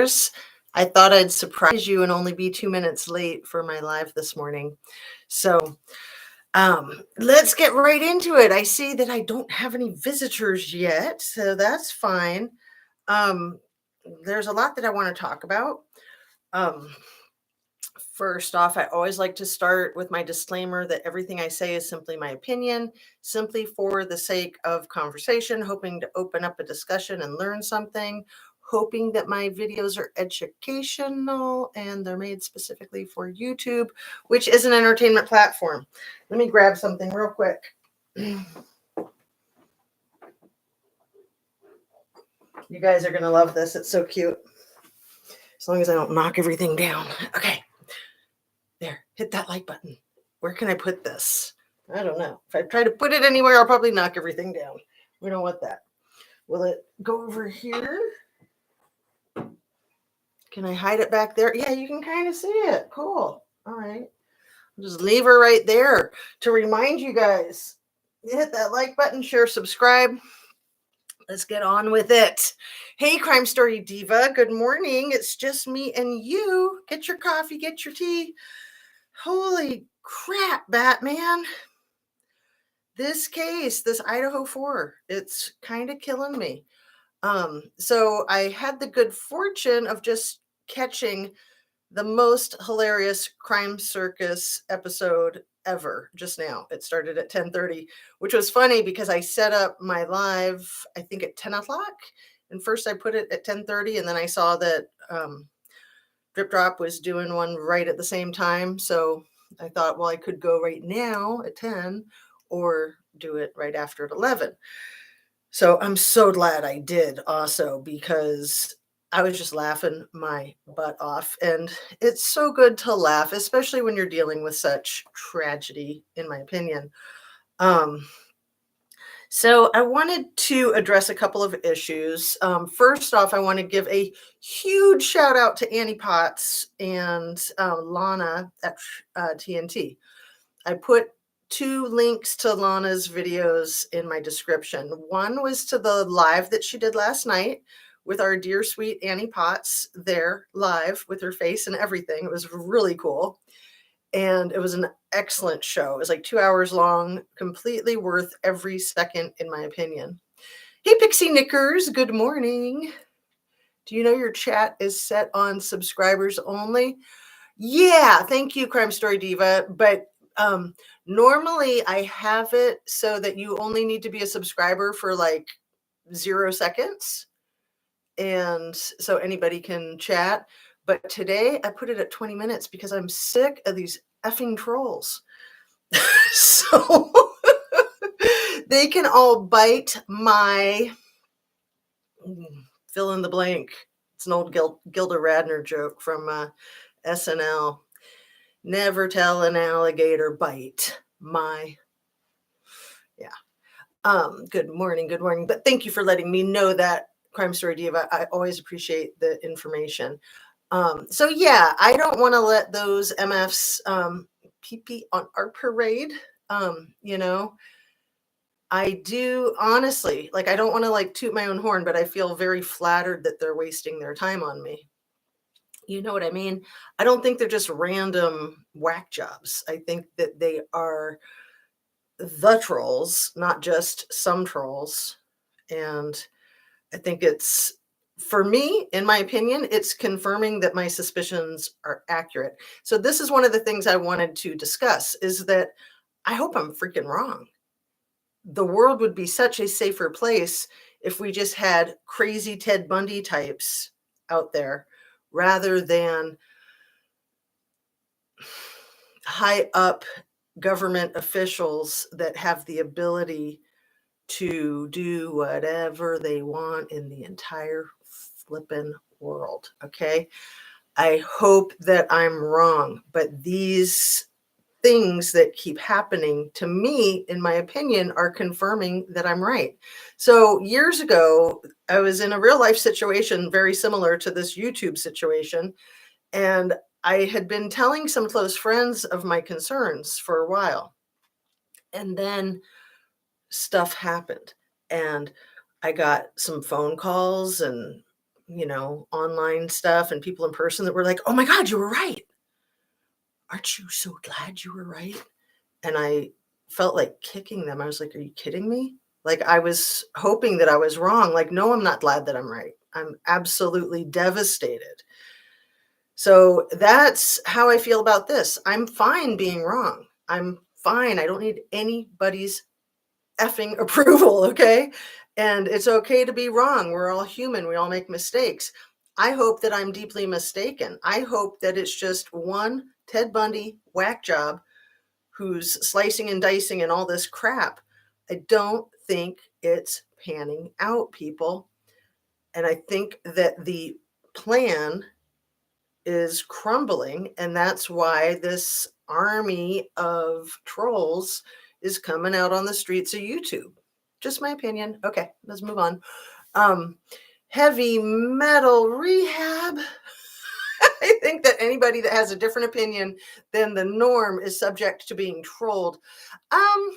listeners. I thought I'd surprise you and only be 2 minutes late for my live this morning. So let's get right into it. I see that I don't have any visitors yet, so that's fine. Um, there's a lot that I want to talk about. Um, First off, I always like to start with my disclaimer that everything I say is simply my opinion, simply for the sake of conversation, hoping to open up a discussion and learn something, hoping that my videos are educational and they're made specifically for YouTube, which is an entertainment platform. Let me grab something real quick. You guys are going to love this. It's so cute. As long as I don't knock everything down. Okay. There, hit that like button. Where can I put this? I don't know. If I try to put it anywhere, I'll probably knock everything down. We don't want that. Will it go over here? Can I hide it back there? Yeah, you can kind of see it. Cool. All right. I'll just leave her right there to remind you guys. Hit that like button, share, subscribe. Let's get on with it. Hey, Crime Story Diva. Good morning. It's just me and you. Get your coffee, get your tea. Holy crap, Batman. This case, this Idaho 4, it's kind of killing me. So I had the good fortune of just catching the most hilarious Crime Circus episode ever just now. It started at 10:30, which was funny because I set up my live, I think at 10 o'clock. And first I put it at 10:30, and then I saw that Drip Drop was doing one right at the same time. So I thought, well, I could go right now at 10 or do it right after at 11. So I'm so glad I did also, because I was just laughing my butt off. And it's so good to laugh, especially when you're dealing with such tragedy, in my opinion. So I wanted to address a couple of issues. First off, I want to give a huge shout out to Annie Potts and Lana at TNT. I put 2 links to Lana's videos in my description. One was to the live that she did last night with our dear sweet Annie Potts there live with her face and everything. It was really cool. And it was an excellent show. It was like 2 hours long, completely worth every second, in my opinion. Hey, Pixie Knickers, good morning. Do you know your chat is set on subscribers only? Yeah, thank you, Crime Story Diva. But normally I have it so that you only need to be a subscriber for like 0 seconds. And so anybody can chat. But today I put it at 20 minutes because I'm sick of these effing trolls. So they can all bite my fill in the blank. It's an old Gilda Radner joke from SNL. Never tell an alligator bite my. Yeah. Good morning. Good morning. But thank you for letting me know that, Crime Story Diva. I always appreciate the information. So yeah, I don't want to let those MFs pee on our parade. You know, I do honestly, like, I don't want to like toot my own horn, but I feel very flattered that they're wasting their time on me. You know what I mean? I don't think they're just random whack jobs. I think that they are the trolls, not just some trolls. And I think it's, for me, in my opinion, it's confirming that my suspicions are accurate. So this is one of the things I wanted to discuss, is that I hope I'm freaking wrong. The world would be such a safer place if we just had crazy Ted Bundy types out there rather than high up government officials that have the ability to do whatever they want in the entire flippin' world. Okay. I hope that I'm wrong, but these things that keep happening to me, in my opinion, are confirming that I'm right. So years ago, I was in a real life situation very similar to this YouTube situation. And I had been telling some close friends of my concerns for a while. And then stuff happened. And I got some phone calls and online stuff and people in person that were like, "Oh my God, you were right. Aren't you so glad you were right?" And I felt like kicking them. I was like, "Are you kidding me?" Like, I was hoping that I was wrong. Like, no, I'm not glad that I'm right. I'm absolutely devastated. So that's how I feel about this. I'm fine being wrong. I'm fine. I don't need anybody's effing approval, okay? And it's okay to be wrong. We're all human. We all make mistakes. I hope that I'm deeply mistaken. I hope that it's just one Ted Bundy whack job who's slicing and dicing and all this crap. I don't think it's panning out, people. And I think that the plan is crumbling, and that's why this army of trolls is coming out on the streets of YouTube. Just my opinion. Okay, let's move on. Um, Heavy metal rehab. I think that anybody that has a different opinion than the norm is subject to being trolled. Um,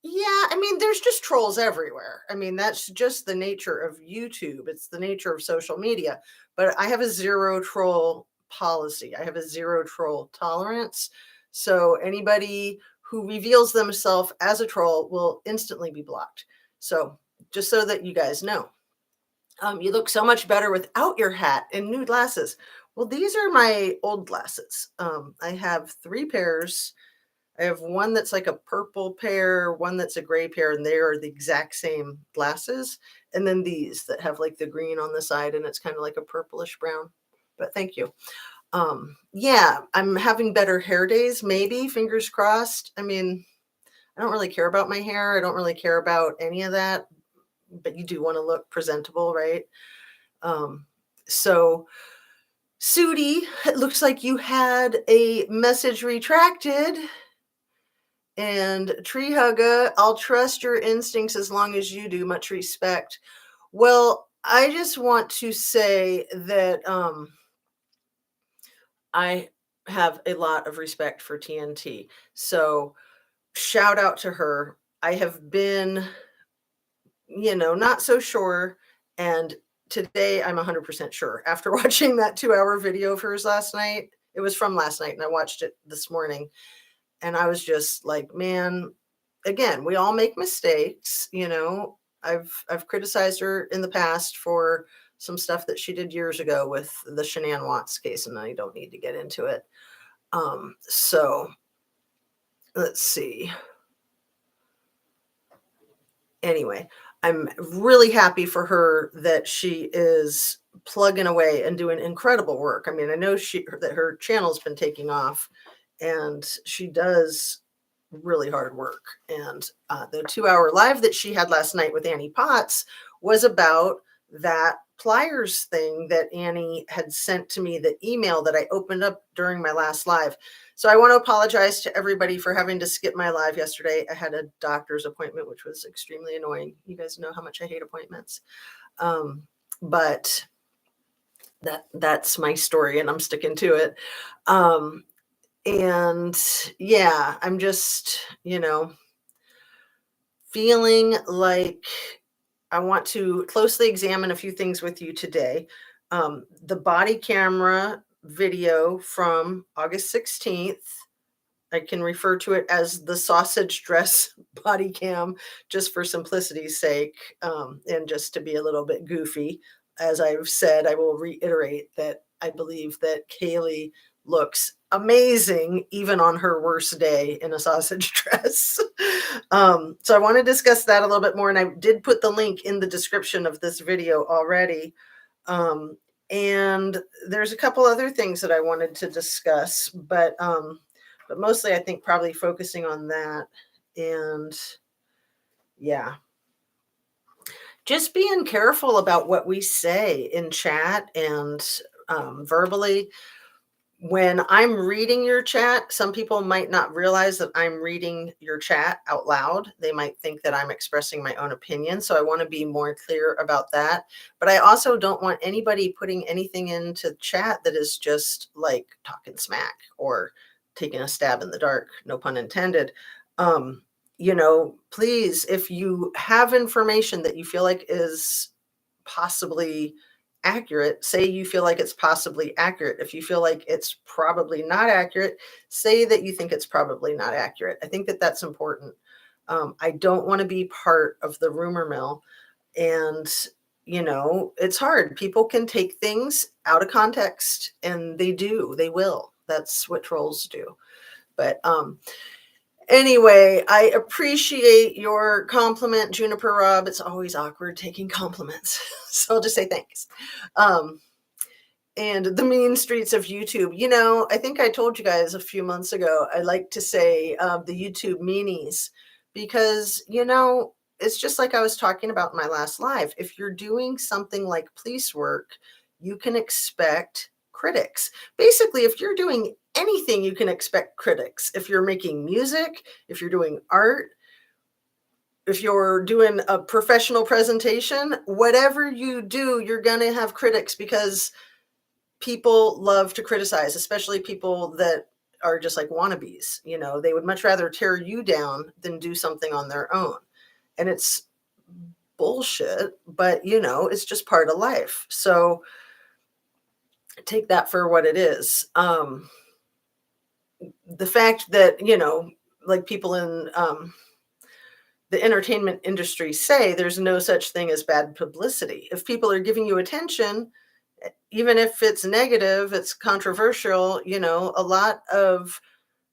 yeah, I mean, there's just trolls everywhere. I mean, that's just the nature of YouTube. It's the nature of social media. But I have a zero troll policy. I have a zero troll tolerance. So anybody who reveals themselves as a troll will instantly be blocked. So just so that you guys know, you look so much better without your hat and new glasses. Well, these are my old glasses. I have three pairs. I have one that's like a purple pair, one that's a gray pair, and they are the exact same glasses. And then these that have like the green on the side and it's kind of like a purplish brown. But thank you. Yeah, I'm having better hair days, maybe, fingers crossed. I mean, I don't really care about my hair. I don't really care about any of that, but you do want to look presentable, right? Um, so Sudi, it looks like you had a message retracted. And Tree Hugga, I'll trust your instincts as long as you do. Much respect. Well, I just want to say that I have a lot of respect for TNT. So shout out to her. I have been, not so sure. And today I'm 100% sure. After watching that 2-hour video of hers last night, it was from last night, and I watched it this morning. And I was just like, man, again, we all make mistakes. I've criticized her in the past for some stuff that she did years ago with the Shanann Watts case, and I don't need to get into it. So let's see. Anyway, I'm really happy for her that she is plugging away and doing incredible work. I mean, I know that her channel's been taking off, and she does really hard work. And the 2-hour live that she had last night with Annie Potts was about that pliers thing that Annie had sent to me, the email that I opened up during my last live. So I want to apologize to everybody for having to skip my live yesterday. I had a doctor's appointment, which was extremely annoying. You guys know how much I hate appointments. But that's my story, and I'm sticking to it. And yeah, I'm just, feeling like I want to closely examine a few things with you today. The body camera video from August 16th, I can refer to it as the sausage dress body cam just for simplicity's sake, and just to be a little bit goofy. As I've said, I will reiterate that I believe that Kaylee looks amazing even on her worst day in a sausage dress. So I want to discuss that a little bit more, and I did put the link in the description of this video already. And there's a couple other things that I wanted to discuss, but mostly I think probably focusing on that. And yeah, just being careful about what we say in chat and verbally. When I'm reading your chat, some people might not realize that I'm reading your chat out loud. They might think that I'm expressing my own opinion. So I want to be more clear about that. But I also don't want anybody putting anything into chat that is just like talking smack or taking a stab in the dark, no pun intended. Please, if you have information that you feel like is possibly accurate, say you feel like it's possibly accurate. If you feel like it's probably not accurate, say that you think it's probably not accurate. I think that that's important. I don't want to be part of the rumor mill. And, it's hard. People can take things out of context, and they will. That's what trolls do. But anyway, I appreciate your compliment, Juniper Rob. It's always awkward taking compliments. So I'll just say thanks. Um, and the mean streets of YouTube. I think I told you guys a few months ago, I like to say the YouTube meanies because, it's just like I was talking about in my last live. If you're doing something like police work, you can expect critics. Basically, if you're doing anything, you can expect critics. If you're making music, if you're doing art, if you're doing a professional presentation, whatever you do, you're going to have critics because people love to criticize, especially people that are just like wannabes. They would much rather tear you down than do something on their own. And it's bullshit, but it's just part of life. So take that for what it is. The fact that, like people in the entertainment industry say there's no such thing as bad publicity. If people are giving you attention, even if it's negative, it's controversial, a lot of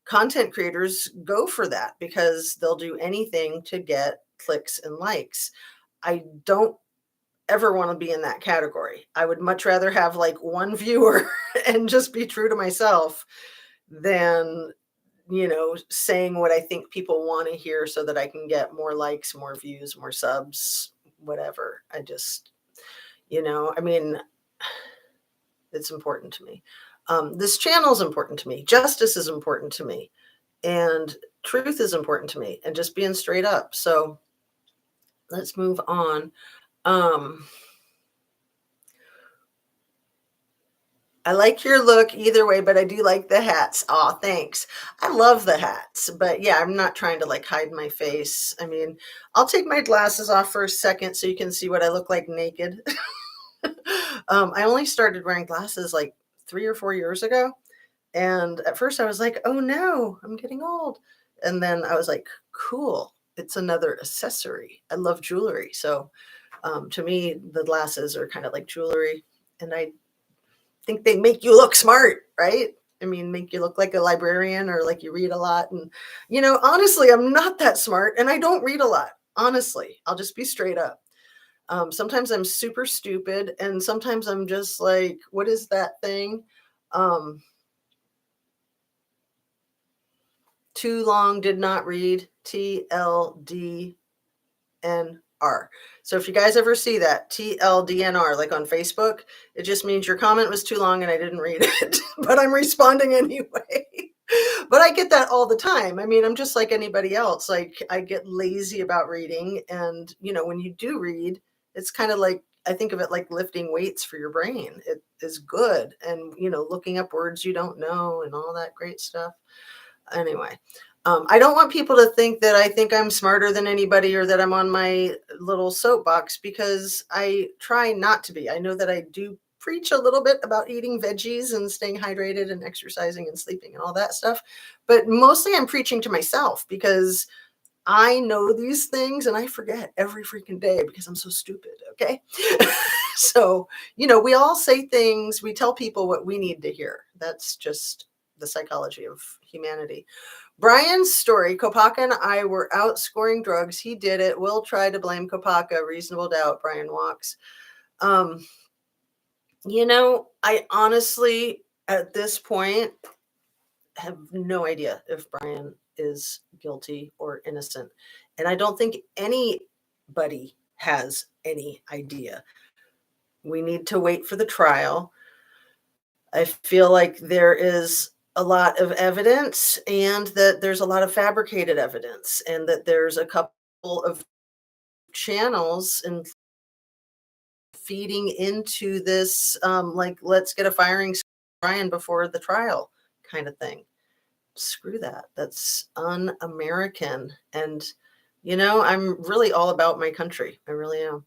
content creators go for that because they'll do anything to get clicks and likes. I don't ever want to be in that category. I would much rather have like one viewer and just be true to myself than, saying what I think people want to hear so that I can get more likes, more views, more subs, whatever. I just, I mean, it's important to me. This channel is important to me. Justice is important to me. And truth is important to me. And just being straight up. So let's move on. I like your look either way, but I do like the hats. Aw, thanks. I love the hats, but yeah, I'm not trying to like hide my face. I mean, I'll take my glasses off for a second so you can see what I look like naked. I only started wearing glasses like 3 or 4 years ago. And at first I was like, oh no, I'm getting old. And then I was like, cool, it's another accessory. I love jewelry. So to me, the glasses are kind of like jewelry. And I think they make you look smart, right? I mean, make you look like a librarian or like you read a lot. And, honestly, I'm not that smart and I don't read a lot. Honestly, I'll just be straight up. Sometimes I'm super stupid and sometimes I'm just like, what is that thing? Too long did not read, TLDNR. So if you guys ever see that, TLDNR, like on Facebook, it just means your comment was too long and I didn't read it, but I'm responding anyway. But I get that all the time. I mean, I'm just like anybody else. Like I get lazy about reading. And, when you do read, it's kind of like, I think of it like lifting weights for your brain. It is good. And, looking up words you don't know and all that great stuff. Anyway, I don't want people to think that I think I'm smarter than anybody or that I'm on my little soapbox because I try not to be. I know that I do preach a little bit about eating veggies and staying hydrated and exercising and sleeping and all that stuff. But mostly I'm preaching to myself because I know these things and I forget every freaking day because I'm so stupid. Okay. So, we all say things, we tell people what we need to hear. That's just the psychology of humanity. Brian's story, Kopaka and I were out scoring drugs. He did it. We'll try to blame Kopaka. Reasonable doubt, Brian walks. I honestly, at this point, have no idea if Brian is guilty or innocent. And I don't think anybody has any idea. We need to wait for the trial. I feel like there is a lot of evidence and that there's a lot of fabricated evidence and that there's a couple of channels and feeding into this like let's get a firing Brian before the trial kind of thing. Screw that. That's un-American. And I'm really all about my country. I really am.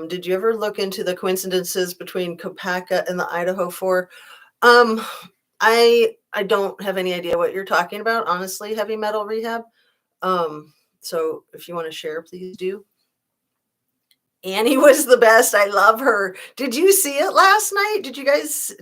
Did you ever look into the coincidences between Kopaka and the Idaho 4? Um, I don't have any idea what you're talking about, honestly, heavy metal rehab. Um, so if you want to share, please do. Annie was the best. I love her. Did you see it last night? Did you guys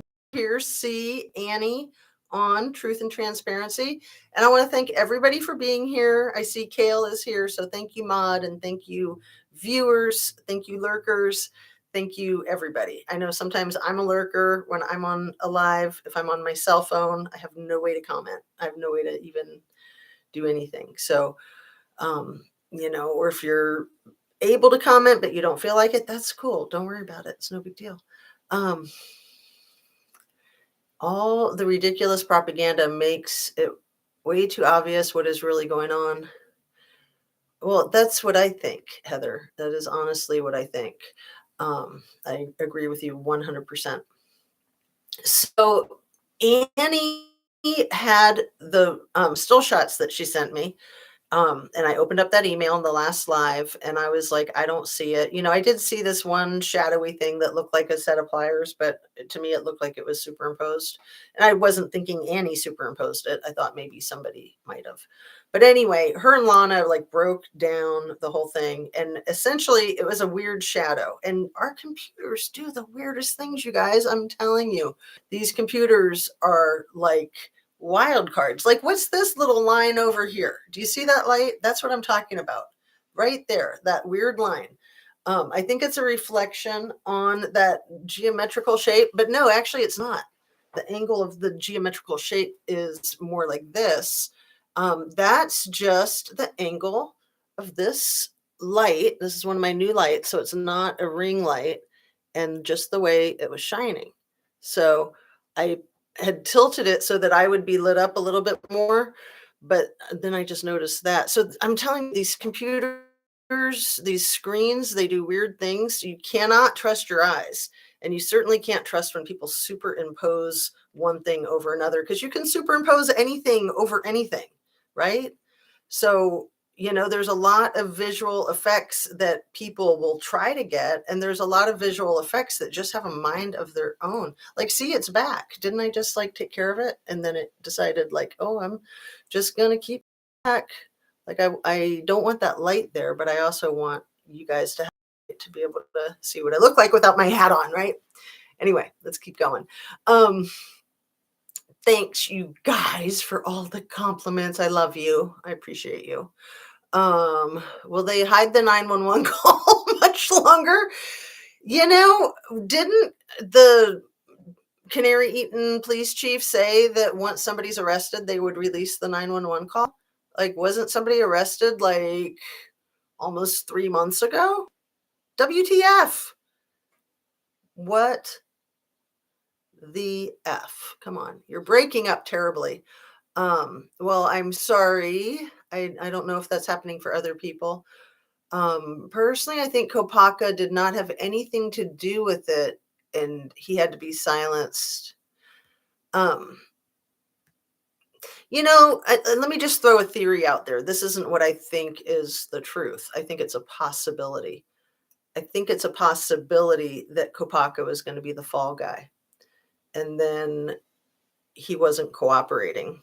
see Annie on Truth and Transparency? And I want to thank everybody for being here. I see Kale is here. So thank you, Maud, and thank you, viewers. Thank you, lurkers. Thank you, everybody. I know sometimes I'm a lurker when I'm on a live. If I'm on my cell phone, I have no way to comment. I have no way to even do anything. So, or if you're able to comment but you don't feel like it, that's cool. Don't worry about it. It's no big deal. All the ridiculous propaganda makes it way too obvious what is really going on. Well, that's what I think, Heather. That is honestly what I think. I agree with you 100%. So Annie had the still shots that she sent me. And I opened up that email in the last live and I was like, I don't see it. I did see this one shadowy thing that looked like a set of pliers, but to me, it looked like it was superimposed. And I wasn't thinking Annie superimposed it. I thought maybe somebody might have. But anyway, her and Lana like broke down the whole thing. And essentially, it was a weird shadow. And our computers do the weirdest things, you guys. I'm telling you, these computers are like wild cards. Like, what's this little line over here? Do you see that light? That's what I'm talking about. Right there, that weird line. I think it's a reflection on that geometrical shape, but no, actually, it's not. The angle of the geometrical shape is more like this. That's just the angle of this light. This is one of my new lights, so it's not a ring light, and just the way it was shining. So I had tilted it so that I would be lit up a little bit more, but then I just noticed that. So I'm telling you, these computers, these screens, they do weird things. You cannot trust your eyes. And you certainly can't trust when people superimpose one thing over another, because you can superimpose anything over anything, right? So, there's a lot of visual effects that people will try to get, and there's a lot of visual effects that just have a mind of their own. Like, see, it's back. Didn't I just like take care of it? And then it decided, like, oh, I'm just going to keep back. Like, I don't want that light there, but I also want you guys to be able to see what I look like without my hat on, right? Anyway, let's keep going. Thanks, you guys, for all the compliments. I love you. I appreciate you. Will they hide the 911 call much longer? Didn't the Canary Eaton police chief say that once somebody's arrested, they would release the 911 call? Like, wasn't somebody arrested like almost 3 months ago? WTF? What the F? Come on, you're breaking up terribly. Well, I'm sorry. I don't know if that's happening for other people. Personally, I think Kopaka did not have anything to do with it, and he had to be silenced. Let me just throw a theory out there. This isn't what I think is the truth. I think it's a possibility. I think it's a possibility that Kopaka was going to be the fall guy, and then he wasn't cooperating.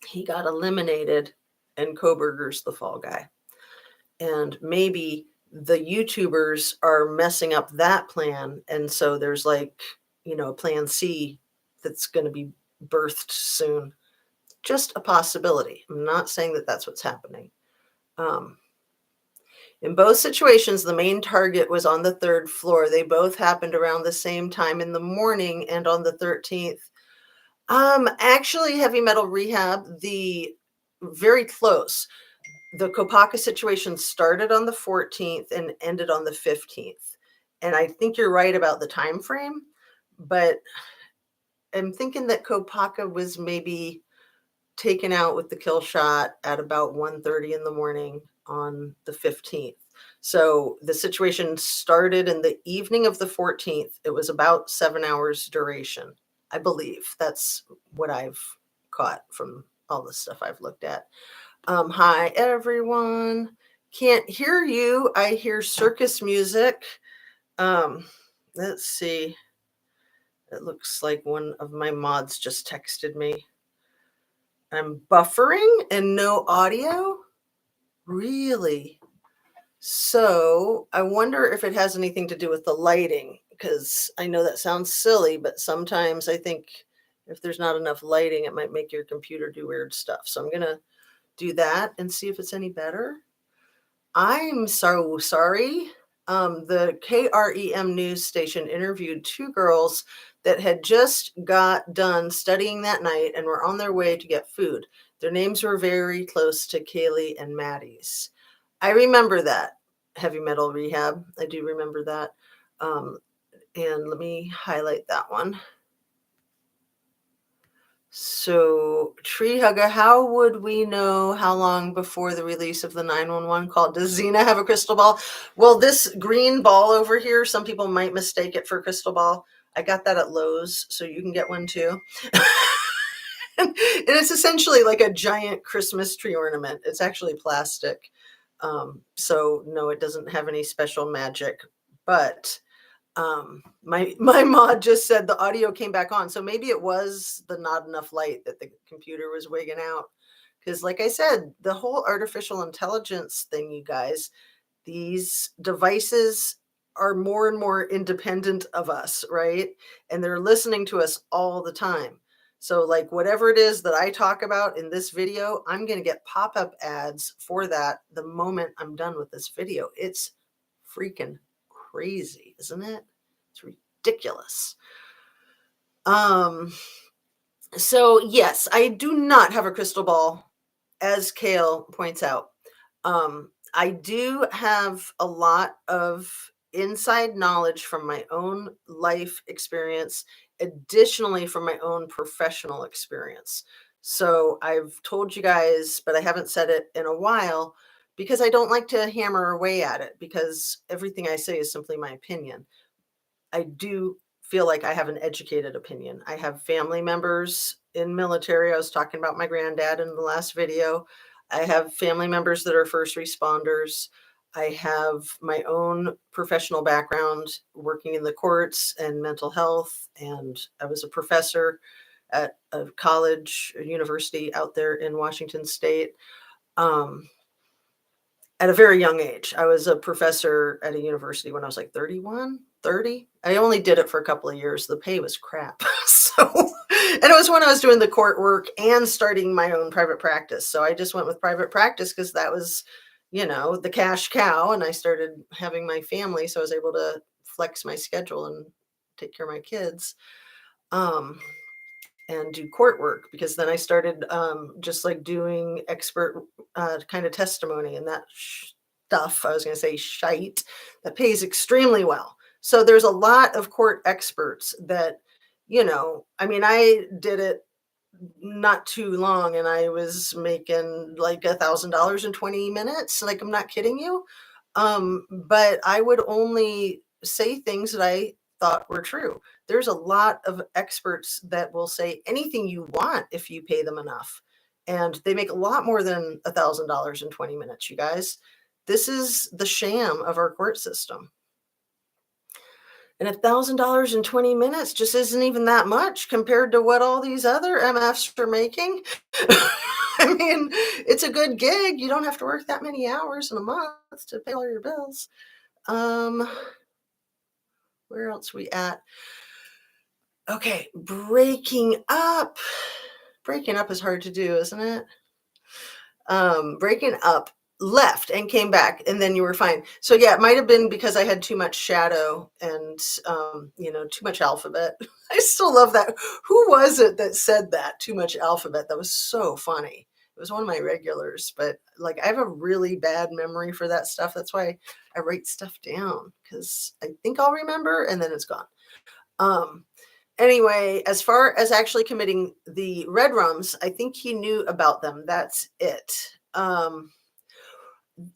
He got eliminated, and Koberger's the fall guy. And maybe the YouTubers are messing up that plan. And so there's like, plan C that's going to be birthed soon. Just a possibility. I'm not saying that that's what's happening. In both situations, the main target was on the 3rd floor. They both happened around the same time in the morning and on the 13th. Actually, heavy metal rehab, the very close. The Kopaka situation started on the 14th and ended on the 15th. And I think you're right about the time frame, but I'm thinking that Kopaka was maybe taken out with the kill shot at about 1:30 in the morning on the 15th. So the situation started in the evening of the 14th. It was about 7 hours duration, I believe. That's what I've caught from all the stuff I've looked at. Hi, everyone. Can't hear you. I hear circus music. Um, let's see. It looks like one of my mods just texted me. I'm buffering and no audio? Really? So I wonder if it has anything to do with the lighting, because I know that sounds silly, but sometimes I think if there's not enough lighting, it might make your computer do weird stuff. So I'm going to do that and see if it's any better. I'm so sorry. The KREM news station interviewed two girls that had just got done studying that night and were on their way to get food. Their names were very close to Kaylee and Maddie's. I remember that. Heavy Metal Rehab. I do remember that. And let me highlight that one. So, Tree Hugger, how would we know how long before the release of the 911 call? Does Xena have a crystal ball? Well, this green ball over here, some people might mistake it for a crystal ball. I got that at Lowe's, so you can get one too. And it's essentially like a giant Christmas tree ornament. It's actually plastic. So, no, it doesn't have any special magic. But my mod just said the audio came back on, so maybe it was the not enough light that the computer was wigging out, because like I said, the whole artificial intelligence thing, you guys, these devices are more and more independent of us, right? And they're listening to us all the time. So like whatever it is that I talk about in this video, I'm going to get pop-up ads for that the moment I'm done with this video. It's freaking crazy, isn't it? It's ridiculous. So yes, I do not have a crystal ball, as Kale points out. I do have a lot of inside knowledge from my own life experience, additionally from my own professional experience. So I've told you guys, but I haven't said it in a while because I don't like to hammer away at it, because everything I say is simply my opinion. I do feel like I have an educated opinion. I have family members in military. I was talking about my granddad in the last video. I have family members that are first responders. I have my own professional background working in the courts and mental health. And I was a professor at a college, a university out there in Washington State. At a very young age. I was a professor at a university when I was like 31, 30. I only did it for a couple of years. The pay was crap. So, and it was when I was doing the court work and starting my own private practice. So I just went with private practice because that was, the cash cow. And I started having my family. So I was able to flex my schedule and take care of my kids. And do court work, because then I started just like doing expert kind of testimony and that stuff. I was going to say shite that pays extremely well. So there's a lot of court experts that, I did it not too long and I was making like $1,000 in 20 minutes. Like, I'm not kidding you. But I would only say things that I thought were true. There's a lot of experts that will say anything you want if you pay them enough. And they make a lot more than $1,000 in 20 minutes, you guys. This is the sham of our court system. And $1,000 in 20 minutes just isn't even that much compared to what all these other MFs are making. I mean, it's a good gig. You don't have to work that many hours in a month to pay all your bills. Where else we at? Okay, breaking up. Breaking up is hard to do, isn't it? Breaking up, left and came back, and then you were fine. So yeah, it might have been because I had too much shadow and too much alphabet. I still love that. Who was it that said that? Too much alphabet. That was so funny. It was one of my regulars, but like I have a really bad memory for that stuff. That's why I write stuff down, because I think I'll remember and then it's gone. Anyway, as far as actually committing the red rums, I think he knew about them. That's it.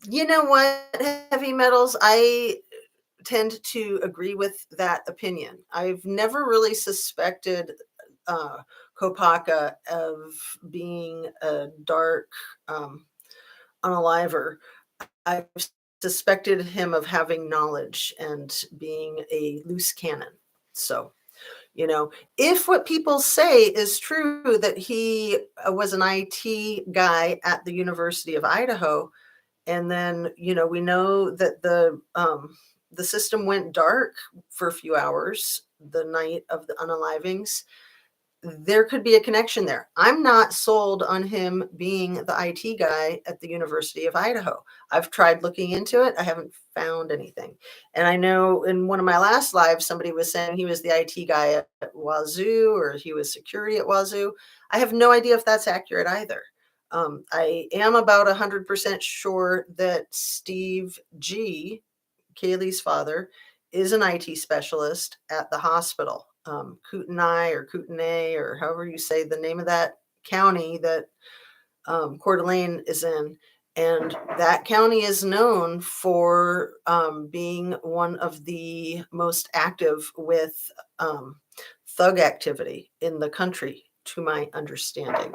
You know what, heavy metals? I tend to agree with that opinion. I've never really suspected Kopaka of being a dark unaliver. I've suspected him of having knowledge and being a loose cannon. So, if what people say is true that he was an IT guy at the University of Idaho, and then, we know that the system went dark for a few hours the night of the unalivings. There could be a connection there. I'm not sold on him being the IT guy at the University of Idaho. I've tried looking into it. I haven't found anything. And I know in one of my last lives, somebody was saying he was the IT guy at Wazoo, or he was security at Wazoo. I have no idea if that's accurate either. I am about 100% sure that Steve G, Kaylee's father, is an IT specialist at the hospital. Kootenai or Kootenai, or however you say the name of that county that Coeur d'Alene is in. And that county is known for being one of the most active with thug activity in the country, to my understanding.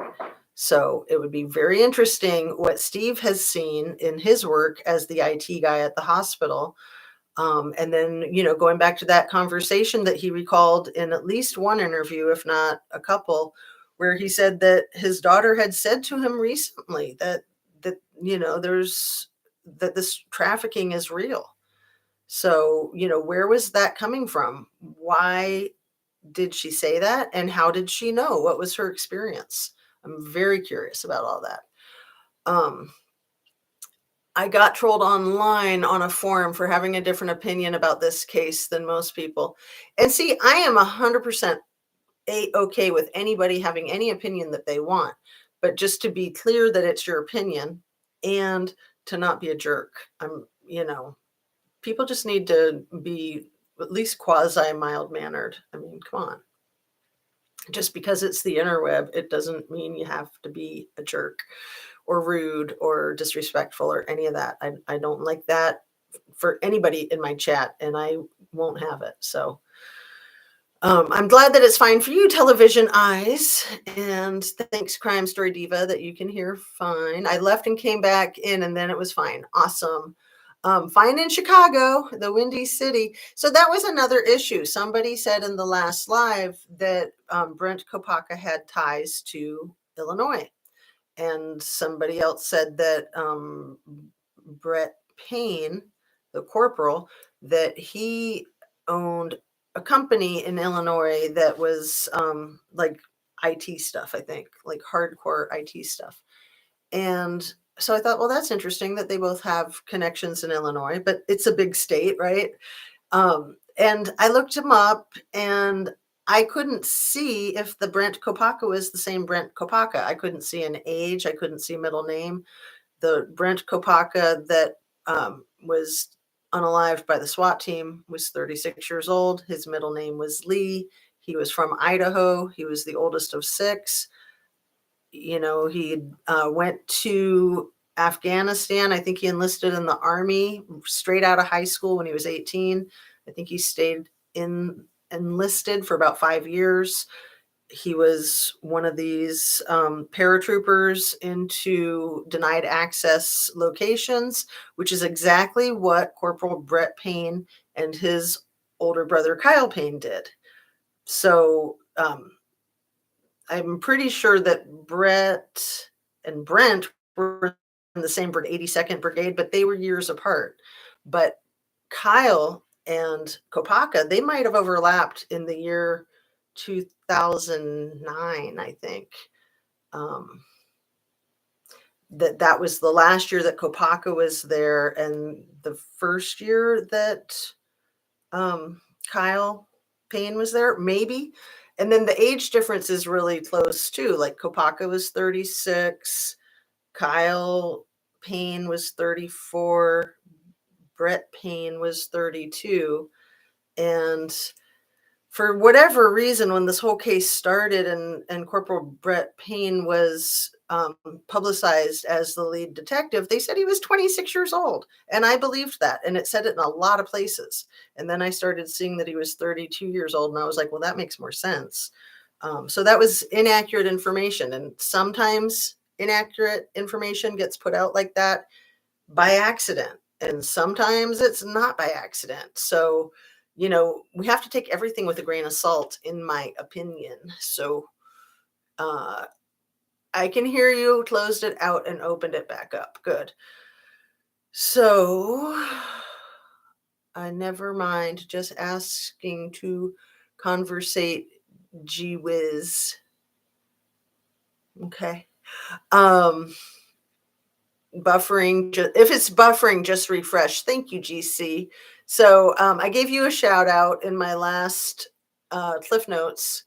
So it would be very interesting what Steve has seen in his work as the IT guy at the hospital. And then, going back to that conversation that he recalled in at least one interview, if not a couple, where he said that his daughter had said to him recently there's that this trafficking is real. So, where was that coming from? Why did she say that? And how did she know? What was her experience? I'm very curious about all that. I got trolled online on a forum for having a different opinion about this case than most people. And see, I am 100% okay with anybody having any opinion that they want, but just to be clear that it's your opinion and to not be a jerk. People just need to be at least quasi mild mannered. I mean, come on. Just because it's the interweb, it doesn't mean you have to be a jerk or rude or disrespectful or any of that. I don't like that for anybody in my chat, and I won't have it. So I'm glad that it's fine for you, television eyes. And thanks, Crime Story Diva, that you can hear fine. I left and came back in, and then it was fine. Awesome. Fine in Chicago, the Windy City. So that was another issue. Somebody said in the last live that Brent Kopaka had ties to Illinois. And somebody else said that Brett Payne, the corporal, that he owned a company in Illinois that was like IT stuff, I think, like hardcore IT stuff. And so I thought, well, that's interesting that they both have connections in Illinois, but it's a big state, right? And I looked him up, and I couldn't see if the Brent Kopaka was the same Brent Kopaka. I couldn't see an age. I couldn't see middle name. The Brent Kopaka that was unalived by the SWAT team was 36 years old. His middle name was Lee. He was from Idaho. He was the oldest of six. He went to Afghanistan. I think he enlisted in the army straight out of high school when he was 18. I think he stayed enlisted for about 5 years. He was one of these paratroopers into denied access locations, which is exactly what Corporal Brett Payne and his older brother Kyle Payne did. So I'm pretty sure that Brett and Brent were in the same 82nd Brigade, but they were years apart. But Kyle and Kopaka, they might have overlapped in the year 2009, I think. That was the last year that Kopaka was there, and the first year that Kyle Payne was there, maybe. And then the age difference is really close too. Like Kopaka was 36, Kyle Payne was 34, Brett Payne was 32. And for whatever reason, when this whole case started and Corporal Brett Payne was publicized as the lead detective, they said he was 26 years old. And I believed that. And it said it in a lot of places. And then I started seeing that he was 32 years old. And I was like, well, that makes more sense. So that was inaccurate information. And sometimes inaccurate information gets put out like that by accident, and sometimes it's not by accident. So, we have to take everything with a grain of salt, in my opinion. So, uh, I can hear you closed it out and opened it back up. Good. So, never mind. Just asking to conversate. Gee whiz. Okay. Um, Buffering. If it's buffering, just refresh. Thank you, GC. So I gave you a shout out in my last Cliff Notes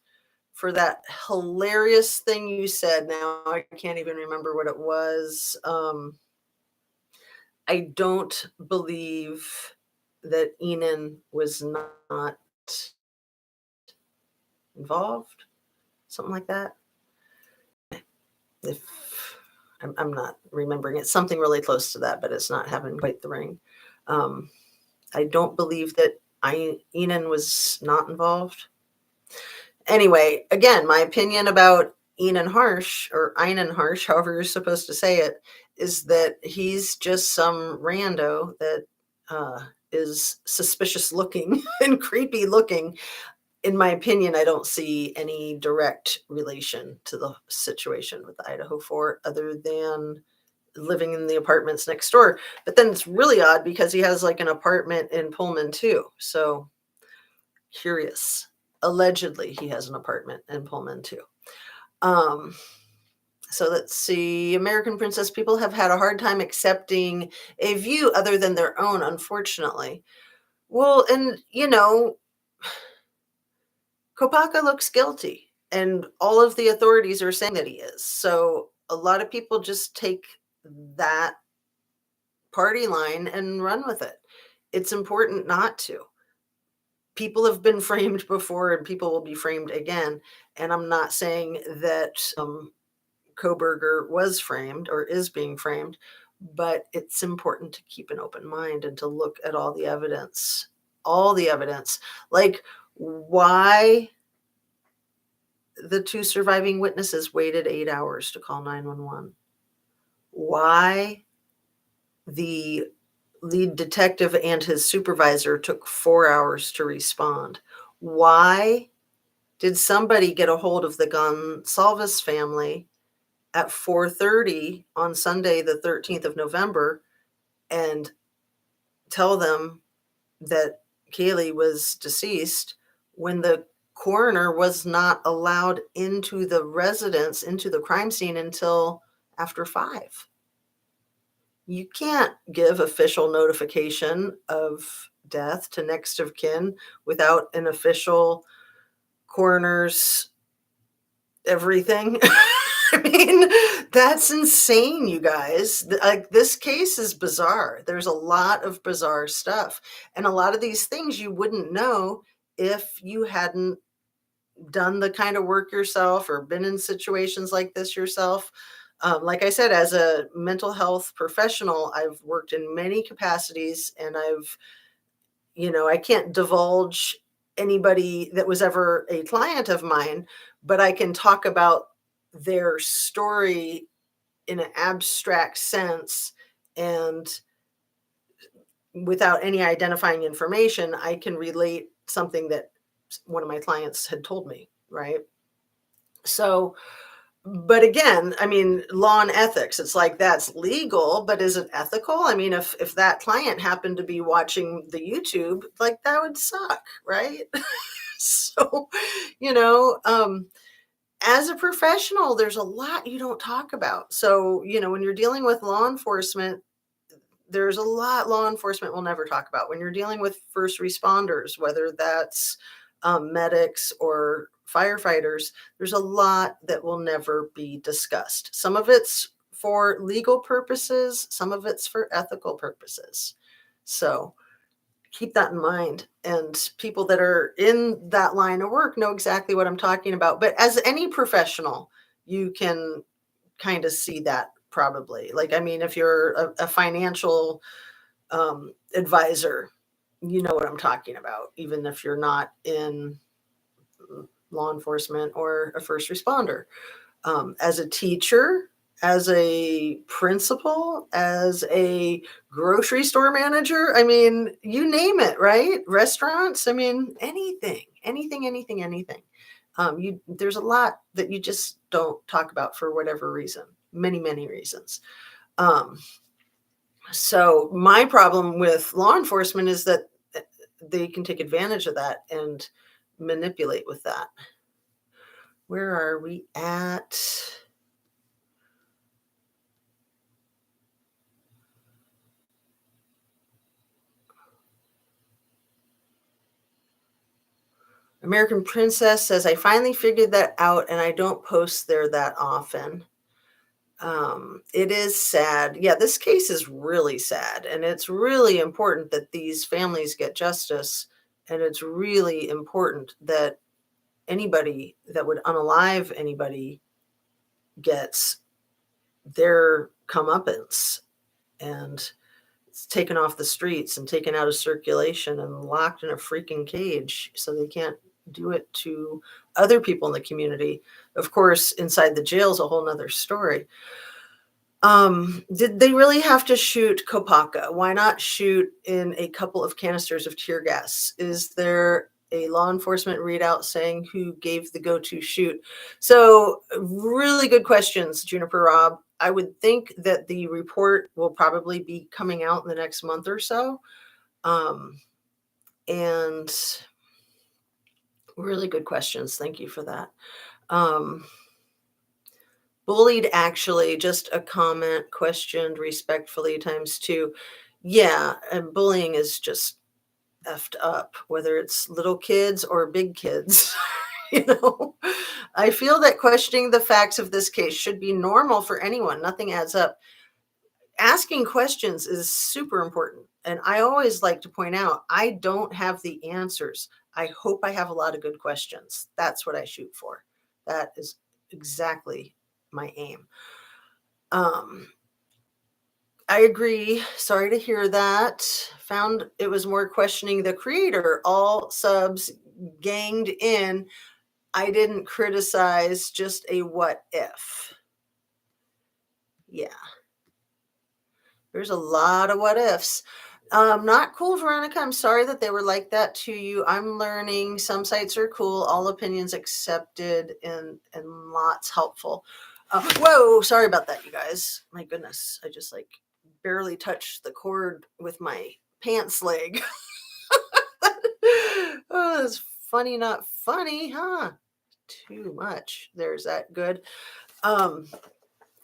for that hilarious thing you said. Now I can't even remember what it was. I don't believe that Enan was not involved, something like that. If I'm not remembering, it's something really close to that, but it's not having quite the ring. I don't believe that Enan was not involved. Anyway, again, my opinion about Enan Harsh, or Einan Harsh, however you're supposed to say it, is that he's just some rando that is suspicious looking and creepy looking. In my opinion, I don't see any direct relation to the situation with the Idaho 4 other than living in the apartments next door. But then it's really odd because he has like an apartment in Pullman too. So curious. Allegedly, he has an apartment in Pullman too. Um, so let's see. American Princess, people have had a hard time accepting a view other than their own, unfortunately. Well, and Kopaka looks guilty, and all of the authorities are saying that he is. So a lot of people just take that party line and run with it. It's important not to. People have been framed before, and people will be framed again. And I'm not saying that Koberger was framed or is being framed, but it's important to keep an open mind and to look at all the evidence. All the evidence. Like, why the two surviving witnesses waited 8 hours to call 911. Why the lead detective and his supervisor took 4 hours to respond. Why did somebody get a hold of the Gonsalves family at 4:30 on Sunday, the 13th of November, and tell them that Kaylee was deceased when the coroner was not allowed into the residence, into the crime scene, until after 5? You can't give official notification of death to next of kin without an official coroner's everything. I mean, that's insane, you guys. Like, this case is bizarre. There's a lot of bizarre stuff. And a lot of these things you wouldn't know if you hadn't done the kind of work yourself or been in situations like this yourself. Like I said, as a mental health professional, I've worked in many capacities, and I can't divulge anybody that was ever a client of mine, but I can talk about their story in an abstract sense, and without any identifying information, I can relate something that one of my clients had told me, right? So, but again, I mean, law and ethics, it's like, that's legal, but is it ethical? I mean, if that client happened to be watching the YouTube, like, that would suck, right? So, as a professional, there's a lot you don't talk about. So, when you're dealing with law enforcement, there's a lot law enforcement will never talk about. When you're dealing with first responders, whether that's medics or firefighters, there's a lot that will never be discussed. Some of it's for legal purposes, some of it's for ethical purposes. So keep that in mind. And people that are in that line of work know exactly what I'm talking about. But as any professional, you can kind of see that, probably. Like, I mean, if you're a financial advisor, you know what I'm talking about, even if you're not in law enforcement or a first responder. As a teacher, as a principal, as a grocery store manager. I mean, you name it, right? Restaurants. I mean, anything. There's a lot that you just don't talk about for whatever reason. Many reasons. Um, so my problem with law enforcement is that they can take advantage of that and manipulate with that. Where are we at? American Princess says, I finally figured that out and I don't post there that often. It is sad. Yeah, this case is really sad. And it's really important that these families get justice. And it's really important that anybody that would unalive anybody gets their comeuppance and it's taken off the streets and taken out of circulation and locked in a freaking cage so they can't do it to other people in the community. Of course, inside the jail is a whole nother story. Did they really have to shoot Kopaka? Why not shoot in a couple of canisters of tear gas? Is there a law enforcement readout saying who gave the go-to shoot? So really good questions, Juniper Rob. I would think that the report will probably be coming out in the next month or so. And really good questions. Thank you for that. Bullied, actually, just a comment, questioned respectfully times two. Yeah, and bullying is just effed up, whether it's little kids or big kids. You know, I feel that questioning the facts of this case should be normal for anyone. Nothing adds up. Asking questions is super important. And I always like to point out, I don't have the answers. I hope I have a lot of good questions. That's what I shoot for. That is exactly my aim. I agree. Sorry to hear that. Found it was more questioning the creator. All subs ganged in. I didn't criticize, just a what if. Yeah. There's a lot of what ifs. Not cool, Veronica. I'm sorry that they were like that to you. I'm learning. Some sites are cool. All opinions accepted and lots helpful. Whoa, sorry about that, you guys. My goodness. I just like barely touched the cord with my pants leg. Oh, that's funny, not funny, huh? Too much. There's that. Good.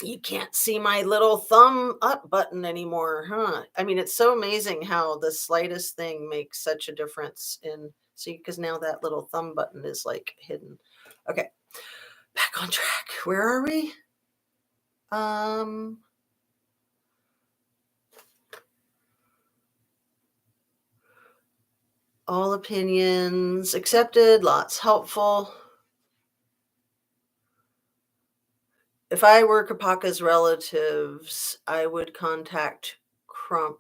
You can't see my little thumb up button anymore, huh? I mean, it's so amazing how the slightest thing makes such a difference in, see, because now that little thumb button is like hidden. Okay, back on track. Where are we? All opinions accepted, lots helpful. If I were Kapaka's relatives, I would contact Crump.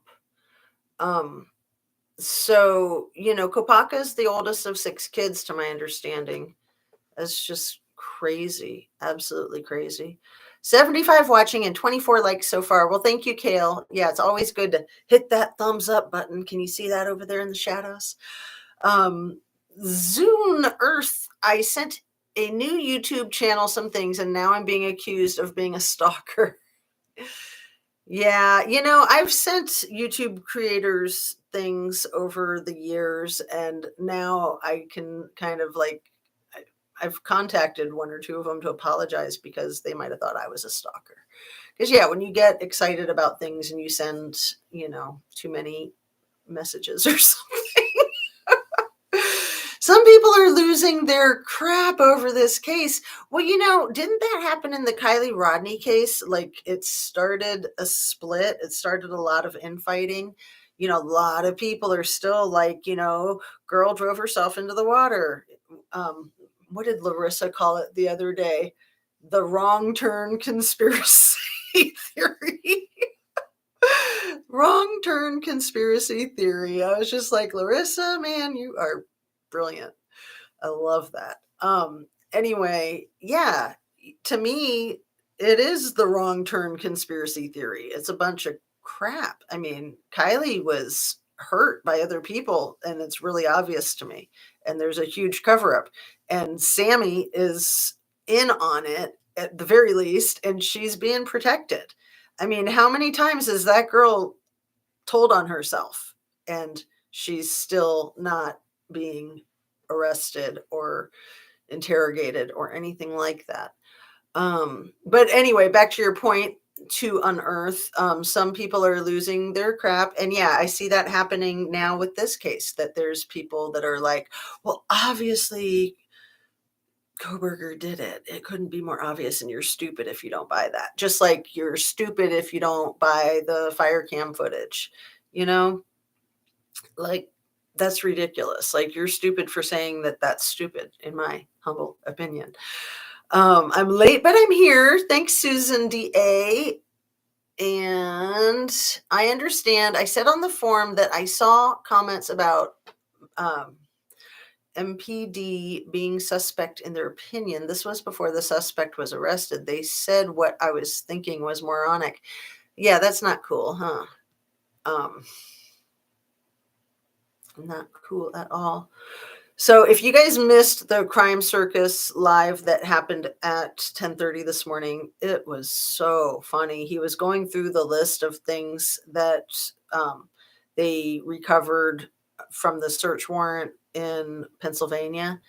So, you know, Kopaka's the oldest of 6 kids, to my understanding. That's just crazy. Absolutely crazy. 75 watching and 24 likes so far. Well, thank you, Kale. Yeah, it's always good to hit that thumbs up button. Can you see that over there in the shadows? Zune Earth, I sent a new YouTube channel some things, and now I'm being accused of being a stalker. Yeah, you know, I've sent YouTube creators things over the years, and now I can kind of like, I've contacted 1 or 2 of them to apologize because they might have thought I was a stalker. Because, yeah, when you get excited about things and you send, you know, too many messages or something, some people are losing their crap over this case. Well, you know, didn't that happen in the Kylie Rodney case? Like, it started a split. It started a lot of infighting. You know, a lot of people are still like, you know, girl drove herself into the water. What did Larissa call it the other day? The wrong turn conspiracy theory. Wrong turn conspiracy theory. I was just like, Larissa, man, you are brilliant. I love that. Anyway, yeah, to me, it is the wrong turn conspiracy theory. It's a bunch of crap. I mean, Kylie was hurt by other people, and it's really obvious to me. And there's a huge cover up. And Sammy is in on it at the very least, and she's being protected. I mean, how many times has that girl told on herself and she's still not being arrested or interrogated or anything like that? But anyway, back to your point, to unearth, some people are losing their crap. And yeah, I see that happening now with this case, that there's people that are like, well, obviously Koberger did it. It couldn't be more obvious, and you're stupid if you don't buy that. Just like you're stupid if you don't buy the fire cam footage, you know, like that's ridiculous. Like you're stupid for saying that that's stupid, in my humble opinion. I'm late, but I'm here. Thanks, Susan DA. And I understand. I said on the forum that I saw comments about MPD being suspect in their opinion. This was before the suspect was arrested. They said what I was thinking was moronic. Yeah, that's not cool, huh? Not cool at all. So if you guys missed the Crime Circus live that happened at 10:30 this morning, it was so funny. He was going through the list of things that they recovered from the search warrant in Pennsylvania,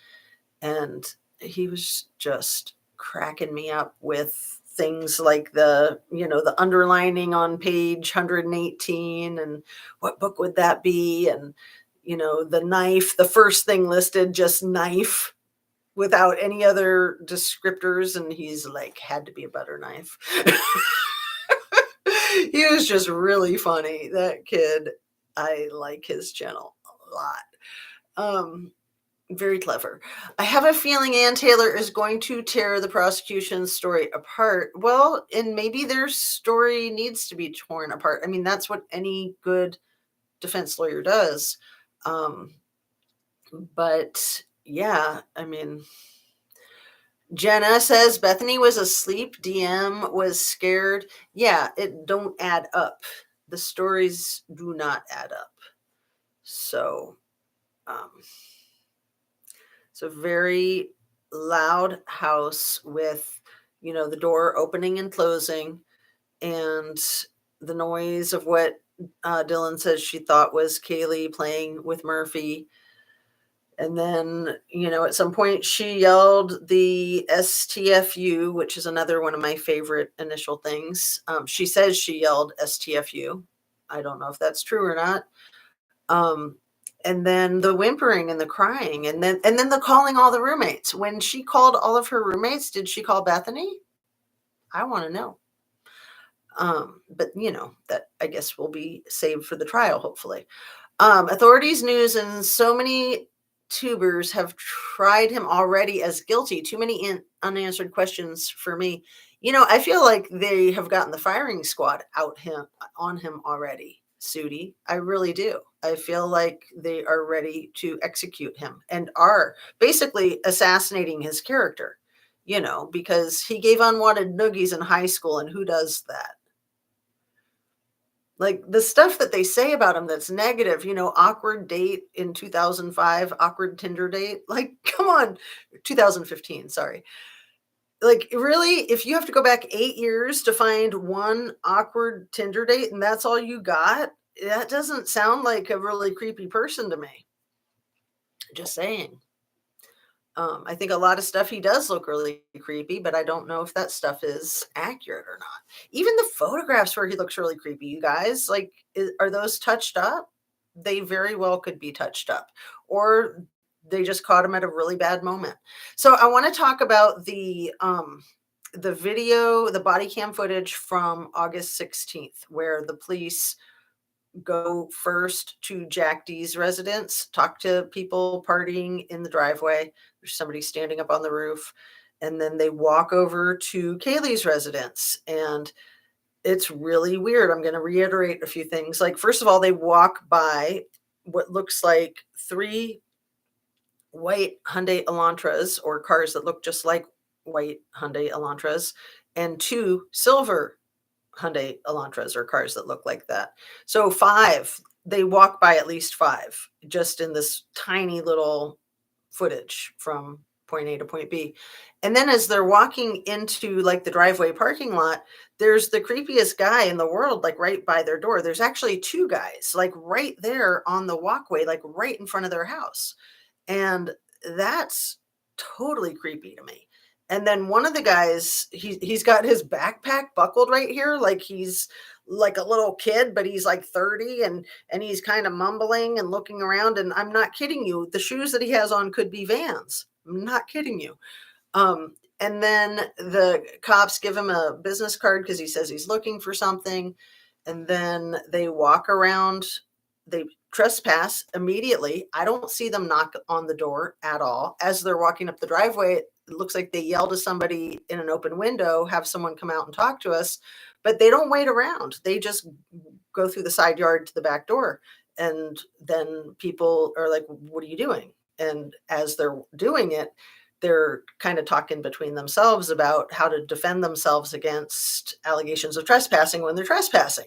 and he was just cracking me up with things like the underlining on page 118, and what book would that be, and the knife, the first thing listed, just knife without any other descriptors. And he's like, had to be a butter knife. He was just really funny. That kid, I like his channel a lot. Very clever. I have a feeling Ann Taylor is going to tear the prosecution's story apart. Well, and maybe their story needs to be torn apart. I mean, that's what any good defense lawyer does. But yeah, I mean, Jenna says Bethany was asleep. DM was scared. Yeah, it don't add up. The stories do not add up. So, it's a very loud house with, the door opening and closing, and the noise of what Dylan says she thought was Kaylee playing with Murphy. And then, at some point she yelled the STFU, which is another one of my favorite initial things. She says she yelled STFU. I don't know if that's true or not. And then the whimpering and the crying, and then the calling all the roommates. When she called all of her roommates, did she call Bethany? I want to know. But that I guess will be saved for the trial, hopefully. Authorities news, and so many tubers have tried him already as guilty. Too many unanswered questions for me. I feel like they have gotten the firing squad on him already, Sudi. I really do. I feel like they are ready to execute him and are basically assassinating his character, because he gave unwanted noogies in high school, and who does that? Like the stuff that they say about him that's negative, awkward date in 2005, awkward Tinder date. Like, come on, 2015, sorry. Like, really, if you have to go back 8 years to find one awkward Tinder date and that's all you got, that doesn't sound like a really creepy person to me. Just saying. I think a lot of stuff he does look really creepy, but I don't know if that stuff is accurate or not. Even the photographs where he looks really creepy, you guys, like, are those touched up? They very well could be touched up, or they just caught him at a really bad moment. So I want to talk about the video, the body cam footage from August 16th, where the police go first to Jack D's residence, talk to people partying in the driveway. There's somebody standing up on the roof. And then they walk over to Kaylee's residence. And it's really weird. I'm going to reiterate a few things. Like, first of all, they walk by what looks like 3 white Hyundai Elantras, or cars that look just like white Hyundai Elantras and 2 silver Hyundai Elantras or cars that look like that. So 5, they walk by at least 5 just in this tiny little footage from point A to point B. And then as they're walking into like the driveway parking lot, there's the creepiest guy in the world, like right by their door. There's actually 2 guys, like right there on the walkway, like right in front of their house. And that's totally creepy to me. And then one of the guys, he's got his backpack buckled right here, like he's like a little kid, but he's like 30 and he's kind of mumbling and looking around. And I'm not kidding you. The shoes that he has on could be Vans. I'm not kidding you. And then the cops give him a business card because he says he's looking for something. And then they walk around, they trespass immediately. I don't see them knock on the door at all. As they're walking up the driveway, it looks like they yell to somebody in an open window, have someone come out and talk to us, but they don't wait around. They just go through the side yard to the back door. And then people are like, what are you doing? And as they're doing it, they're kind of talking between themselves about how to defend themselves against allegations of trespassing when they're trespassing.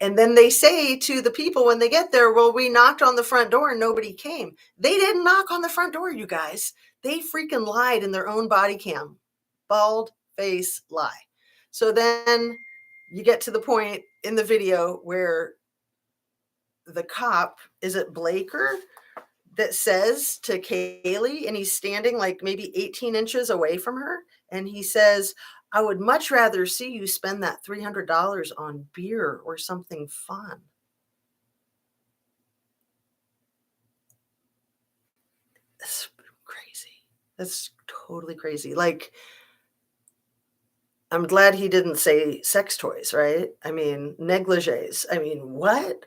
And then they say to the people when they get there, well, we knocked on the front door and nobody came. They didn't knock on the front door, you guys. They freaking lied in their own body cam. Bald face lie. So then you get to the point in the video where the cop, is it Blaker, that says to Kaylee, and he's standing like maybe 18 inches away from her, and he says, I would much rather see you spend that $300 on beer or something fun. That's crazy. That's totally crazy. Like, I'm glad he didn't say sex toys, right? I mean, negligees. I mean, what?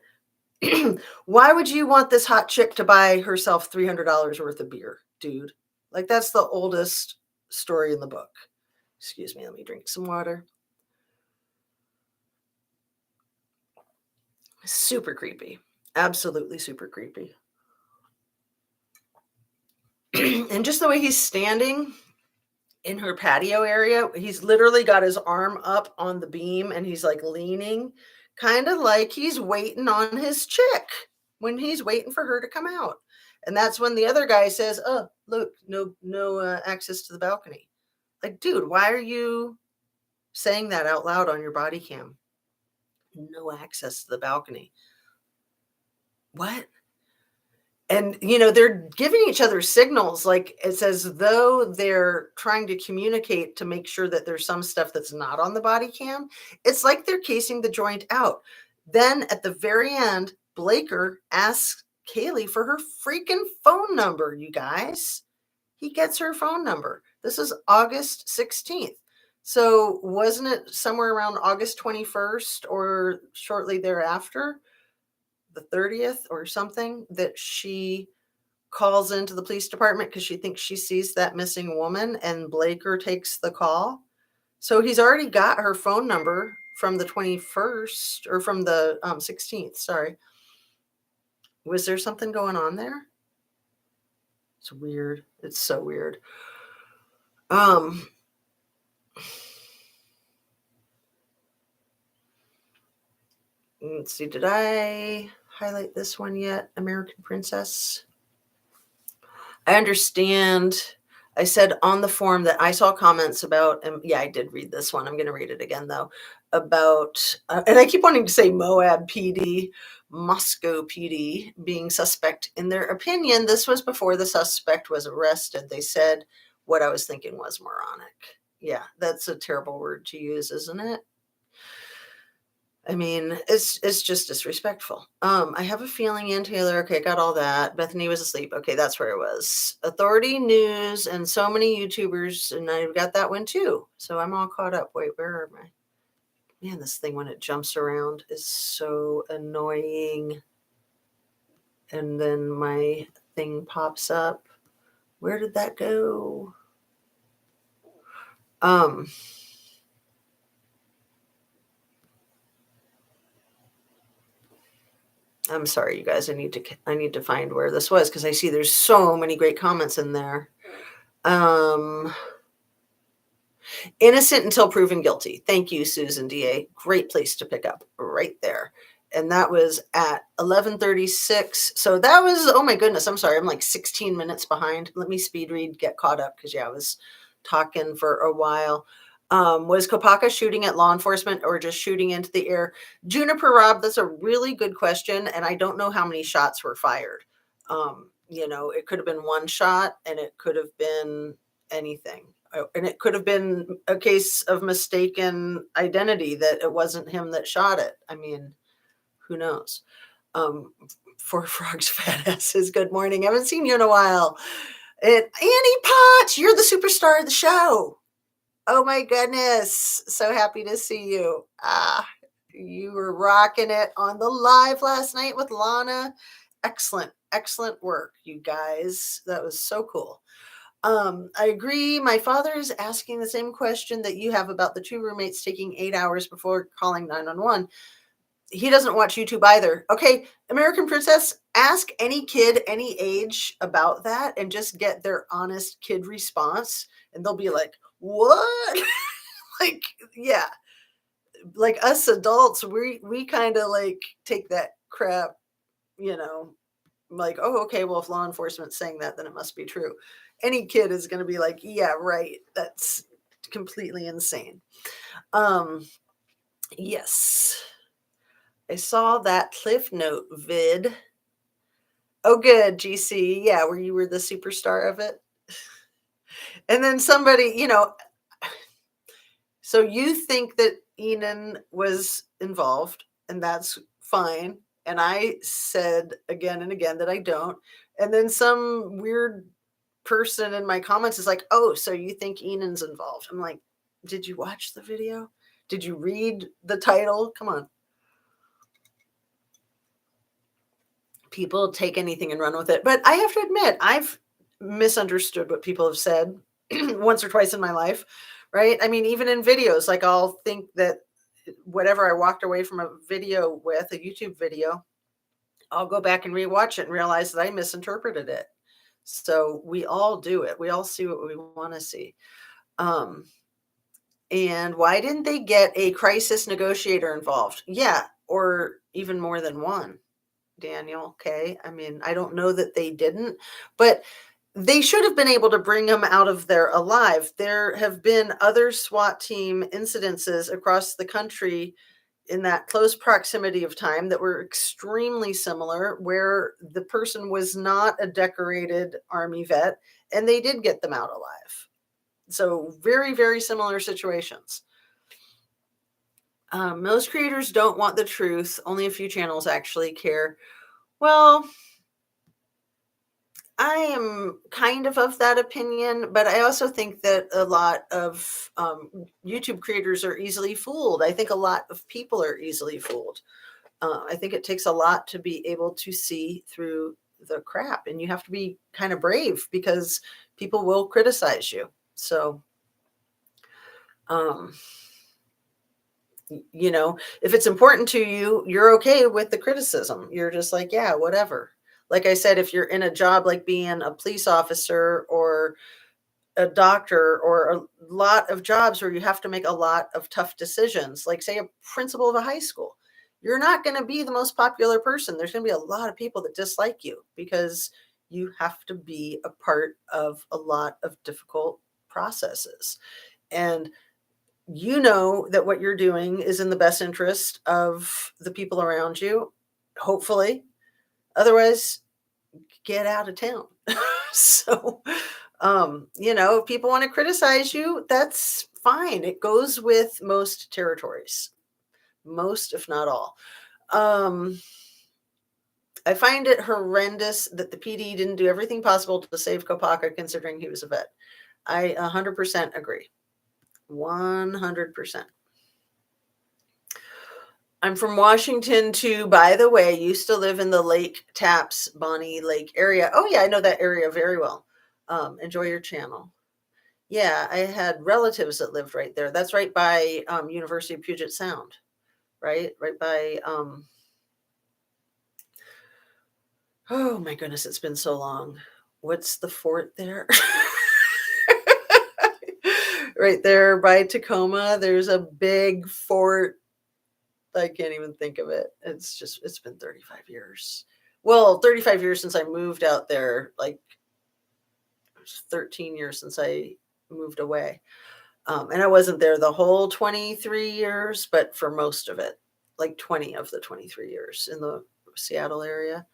Why would you want this hot chick to buy herself $300 worth of beer, dude? Like, that's the oldest story in the book. Excuse me, let me drink some water. Super creepy. Absolutely super creepy. And just the way he's standing in her patio area, he's literally got his arm up on the beam and he's like leaning, kind of like he's waiting on his chick when he's waiting for her to come out. And that's when the other guy says, oh, look, no access to the balcony. Like, dude, why are you saying that out loud on your body cam? No access to the balcony. What? And, you know, they're giving each other signals, like it's as though they're trying to communicate to make sure that there's some stuff that's not on the body cam. It's like they're casing the joint out. Then at the very end, Blaker asks Kaylee for her freaking phone number, you guys. He gets her phone number. This is August 16th. So wasn't it somewhere around August 21st or shortly thereafter, the 30th or something, that she calls into the police department because she thinks she sees that missing woman and Blaker takes the call? So he's already got her phone number from the 21st or from the 16th. Sorry. Was there something going on there? It's weird. It's so weird. Let's see. Did I highlight this one yet? American Princess. I understand. I said on the forum that I saw comments about, and yeah, I did read this one. I'm going to read it again though, about, and I keep wanting to say Moab PD, Moscow PD being suspect. In their opinion, this was before the suspect was arrested. They said what I was thinking was moronic. Yeah, that's a terrible word to use, isn't it? I mean, it's just disrespectful. I have a feeling Ann Taylor. Okay, got all that. Bethany was asleep. Okay, that's where it was. Authority News and so many YouTubers, and I've got that one too. So I'm all caught up. Wait, where am I? Man, this thing when it jumps around is so annoying. And then my thing pops up. Where did that go? I'm sorry, you guys. I need to find where this was because I see there's so many great comments in there. Innocent until proven guilty. Thank you, Susan DA. Great place to pick up right there. And that was at 11:36. So that was, oh my goodness, I'm sorry. I'm like 16 minutes behind. Let me speed read, get caught up because yeah, I was talking for a while. Was Kopaka shooting at law enforcement or just shooting into the air? Juniper Rob, that's a really good question. And I don't know how many shots were fired. It could have been one shot and it could have been anything. And it could have been a case of mistaken identity that it wasn't him that shot it. I mean, who knows? Four Frogs Fat Ass says, good morning. I haven't seen you in a while. And Annie Potts, you're the superstar of the show. Oh my goodness. So happy to see you. You were rocking it on the live last night with Lana. Excellent work, you guys. That was so cool. I agree. My father is asking the same question that you have about the two roommates taking 8 hours before calling 911. He doesn't watch YouTube either. Okay, American Princess, ask any kid, any age about that and just get their honest kid response. And they'll be like, what? Like, yeah. Like us adults, we kind of like take that crap, like, oh, okay, well, if law enforcement's saying that, then it must be true. Any kid is going to be like, yeah, right. That's completely insane. Yes. I saw that Cliff Note vid. Oh, good, GC. Yeah, where you were the superstar of it. And then somebody, so you think that Enan was involved, and that's fine. And I said again and again that I don't. And then some weird person in my comments is like, oh, so you think Enan's involved? I'm like, did you watch the video? Did you read the title? Come on. People take anything and run with it. But I have to admit, I've misunderstood what people have said once or twice in my life, right? I mean, even in videos, like I'll think that whatever I walked away from a video with, a YouTube video, I'll go back and rewatch it and realize that I misinterpreted it. So we all do it. We all see what we want to see. And why didn't they get a crisis negotiator involved? Yeah, or even more than one, Daniel. Okay. I mean, I don't know that they didn't, but they should have been able to bring him out of there alive. There have been other SWAT team incidences across the country in that close proximity of time that were extremely similar, where the person was not a decorated Army vet and they did get them out alive. So very, very similar situations. Most creators don't want the truth. Only a few channels actually care. Well, I am kind of that opinion, but I also think that a lot of YouTube creators are easily fooled. I think a lot of people are easily fooled. I think it takes a lot to be able to see through the crap, and you have to be kind of brave because people will criticize you. So, if it's important to you, you're okay with the criticism. You're just like, yeah, whatever. Like I said, if you're in a job like being a police officer or a doctor or a lot of jobs where you have to make a lot of tough decisions, like say a principal of a high school, you're not going to be the most popular person. There's going to be a lot of people that dislike you because you have to be a part of a lot of difficult processes. And you know that what you're doing is in the best interest of the people around you, hopefully. Otherwise, get out of town. So, if people want to criticize you, that's fine. It goes with most territories, most, if not all. I find it horrendous that the PD didn't do everything possible to save Kopaka, considering he was a vet. I 100% agree. 100%. I'm from Washington too, by the way. Used to live in the Lake Tapps, Bonnie Lake area. Oh yeah, I know that area very well. Enjoy your channel. Yeah, I had relatives that lived right there. That's right by University of Puget Sound, right? Right by oh my goodness, it's been so long. What's the fort there? right there by Tacoma. There's a big fort. I can't even think of it. It's been 35 years. Well, 35 years since I moved out there. Like 13 years since I moved away. And I wasn't there the whole 23 years, but for most of it, like 20 of the 23 years in the Seattle area.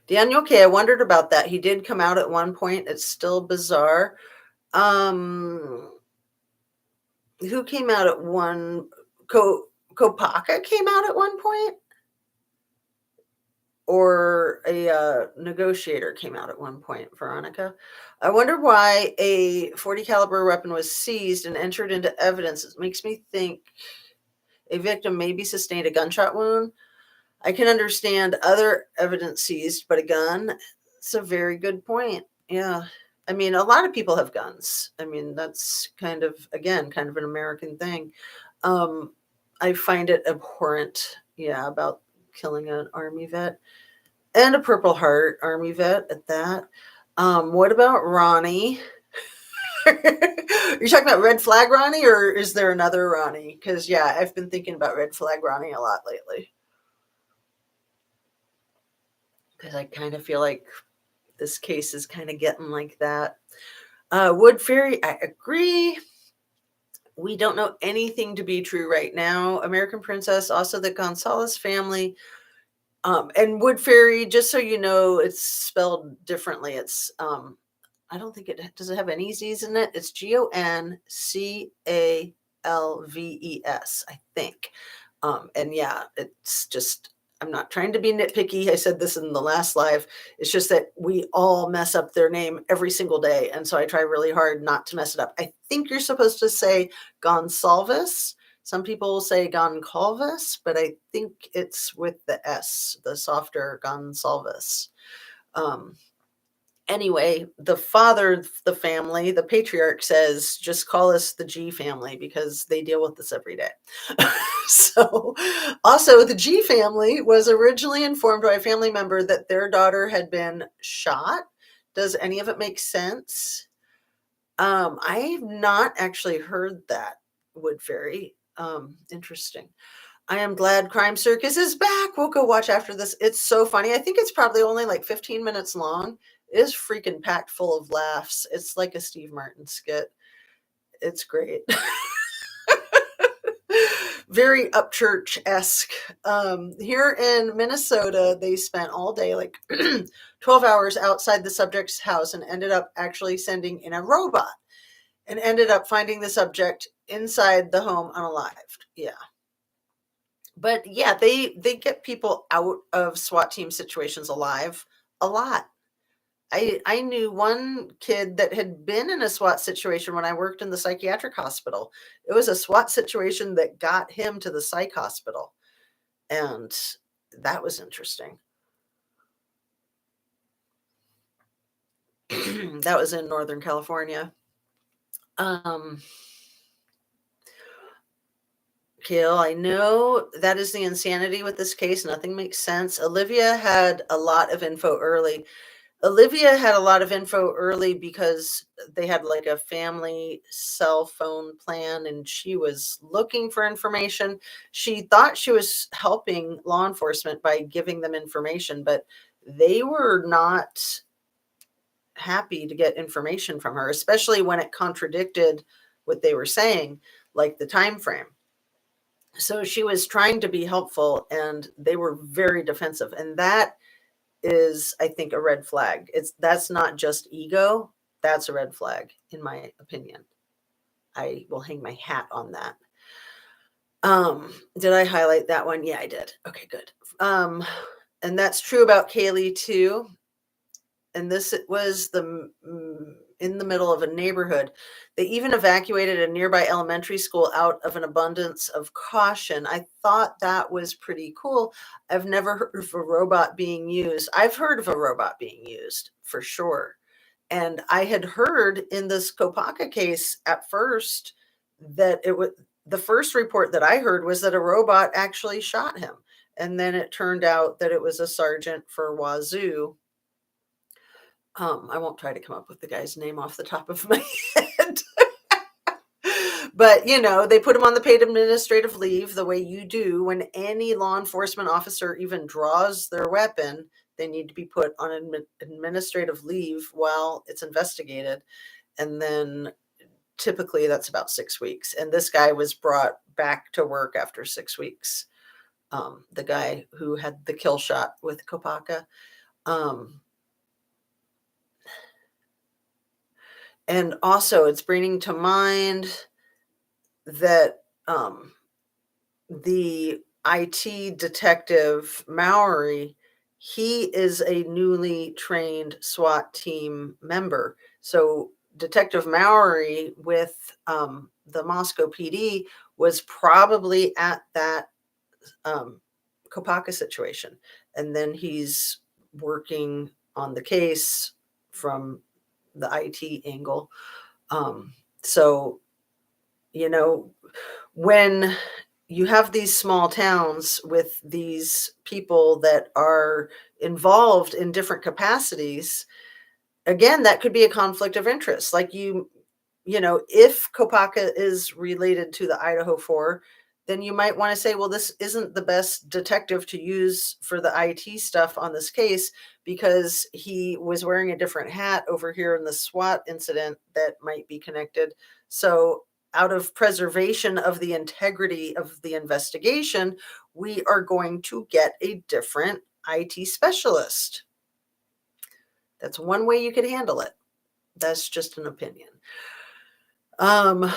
Daniel K, I wondered about that. He did come out at one point. It's still bizarre. Who came out at one? Kopaka came out at one point? Or a negotiator came out at one point, Veronica. I wonder why a 40 caliber weapon was seized and entered into evidence. It makes me think a victim maybe sustained a gunshot wound. I can understand other evidence seized, but a gun, it's a very good point. Yeah. I mean, a lot of people have guns. I mean, that's kind of, again, kind of an American thing. I find it abhorrent, yeah, about killing an Army vet. And a Purple Heart Army vet at that. What about Ronnie? Are you talking about Red Flag Ronnie, or is there another Ronnie? Because, yeah, I've been thinking about Red Flag Ronnie a lot lately. Because I kind of feel like this case is kind of getting like that. Wood Fairy, I agree. We don't know anything to be true right now. American Princess, also the Gonzalez family. And Wood Fairy, just so you know, it's spelled differently. It's I don't think it does it have any Z's in it. It's Goncalves, I think. And yeah, it's just I'm not trying to be nitpicky. I said this in the last live. It's just that we all mess up their name every single day, and so I try really hard not to mess it up. I think you're supposed to say Gonsalves. Some people will say Goncalves, but I think it's with the S, the softer Gonsalves. Anyway, the father of the family, the patriarch, says, just call us the G family because they deal with this every day. So, also, the G family was originally informed by a family member that their daughter had been shot. Does any of it make sense? I've not actually heard that, Wood Fairy. Interesting. I am glad Crime Circus is back. We'll go watch after this. It's so funny. I think it's probably only like 15 minutes long. It is freaking packed full of laughs. It's like a Steve Martin skit. It's great. Very Upchurch-esque. Here in Minnesota, they spent all day, like 12 hours outside the subject's house and ended up actually sending in a robot and ended up finding the subject inside the home unalived. Yeah. But yeah, they get people out of SWAT team situations alive a lot. I knew one kid that had been in a SWAT situation when I worked in the psychiatric hospital. It was a SWAT situation that got him to the psych hospital. And that was interesting. That was in Northern California. Kill. I know that is the insanity with this case. Nothing makes sense. Olivia had a lot of info early. Because they had like a family cell phone plan and she was looking for information. She thought she was helping law enforcement by giving them information, but they were not happy to get information from her, especially when it contradicted what they were saying, like the time frame. So she was trying to be helpful and they were very defensive. And that is, I think, a red flag. That's not just ego. That's a red flag, in my opinion. I will hang my hat on that. Did I highlight that one? Yeah, I did. Okay, good. And that's true about Kaylee too. And this was in the middle of a neighborhood. They even evacuated a nearby elementary school out of an abundance of caution. I thought that was pretty cool. I've never heard of a robot being used. I've heard of a robot being used for sure. And I had heard in this Kopaka case at first that it was the first report that I heard was that a robot actually shot him. And then it turned out that it was a sergeant for Wazoo. I won't try to come up with the guy's name off the top of my head. But, they put him on the paid administrative leave the way you do when any law enforcement officer even draws their weapon. They need to be put on administrative leave while it's investigated. And then typically that's about 6 weeks. And this guy was brought back to work after 6 weeks. The guy who had the kill shot with Kopaka. And also, it's bringing to mind that the IT detective Mowry, he is a newly trained SWAT team member. So Detective Mowry with the Moscow PD was probably at that Kopaka situation. And then he's working on the case from the IT angle. So, when you have these small towns with these people that are involved in different capacities, again, that could be a conflict of interest. Like if Kopaka is related to the Idaho 4, then you might want to say, well, this isn't the best detective to use for the IT stuff on this case because he was wearing a different hat over here in the SWAT incident that might be connected. So, out of preservation of the integrity of the investigation, we are going to get a different IT specialist. That's one way you could handle it. That's just an opinion. I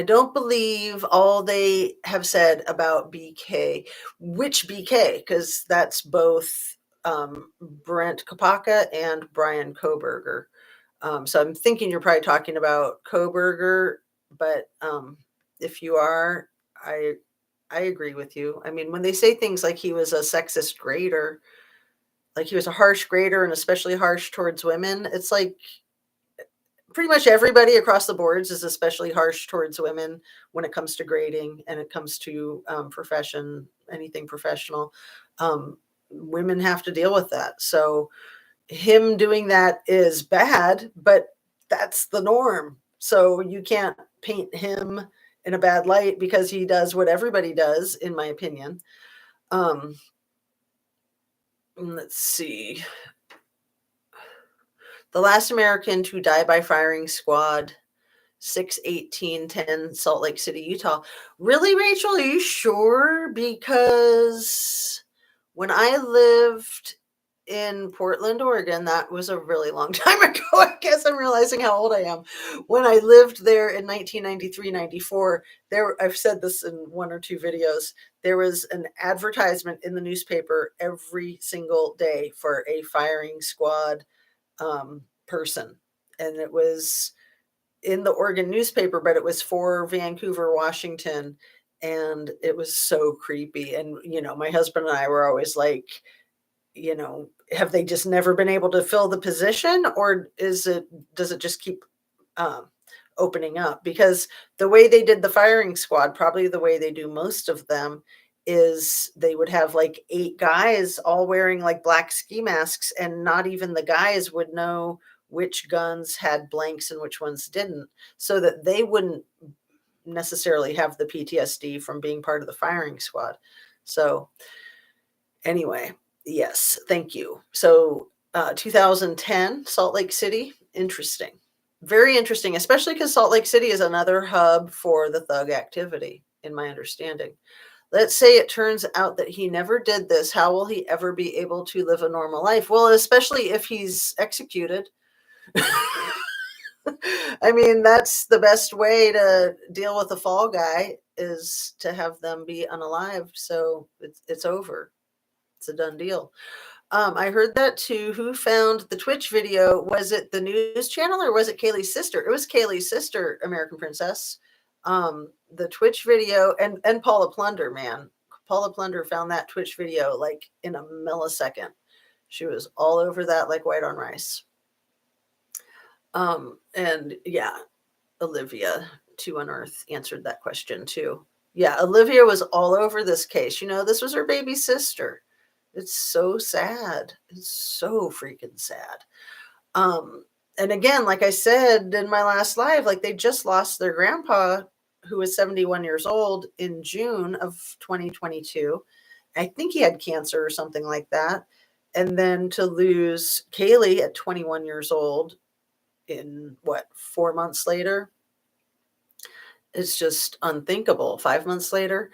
don't believe all they have said about BK. Which BK? Because that's both Brent Kopaka and Brian Koberger. So I'm thinking you're probably talking about Koberger, but if you are, I agree with you. I mean, when they say things like he was a sexist grader, like he was a harsh grader and especially harsh towards women, it's like pretty much everybody across the boards is especially harsh towards women when it comes to grading and it comes to anything professional. Women have to deal with that. So him doing that is bad, but that's the norm. So you can't paint him in a bad light because he does what everybody does, in my opinion. Let's see. The last American to die by firing squad, 6/18/10, Salt Lake City, Utah. Really, Rachel? Are you sure? Because when I lived in Portland, Oregon, that was a really long time ago. I guess I'm realizing how old I am. When I lived there in 1993-94, I've said this in one or two videos, there was an advertisement in the newspaper every single day for a firing squad person. And it was in the Oregon newspaper, but it was for Vancouver, Washington. And it was so creepy. And, my husband and I were always like, have they just never been able to fill the position, or does it just keep opening up? Because the way they did the firing squad, probably the way they do most of them, is they would have like 8 guys all wearing like black ski masks, and not even the guys would know which guns had blanks and which ones didn't, so that they wouldn't necessarily have the PTSD from being part of the firing squad. So anyway, yes, thank you. So 2010, Salt Lake City, interesting. Very interesting, especially because Salt Lake City is another hub for the thug activity, in my understanding. Let's say it turns out that he never did this. How will he ever be able to live a normal life? Well, especially if he's executed. I mean, that's the best way to deal with a fall guy, is to have them be unalived. So it's over. It's a done deal. I heard that too. Who found the Twitch video? Was it the news channel or was it Kaylee's sister? It was Kaylee's sister, American Princess. The Twitch video, and Paula Plunder, man. Paula Plunder found that Twitch video like in a millisecond. She was all over that like white on rice. And yeah, Olivia to Unearth answered that question too. Yeah, Olivia was all over this case. This was her baby sister. It's so sad. It's so freaking sad. Um, and again, like I said in my last live, like they just lost their grandpa who was 71 years old in June of 2022. I think he had cancer or something like that. And then to lose Kaylee at 21 years old in what, 4 months later? It's just unthinkable. 5 months later.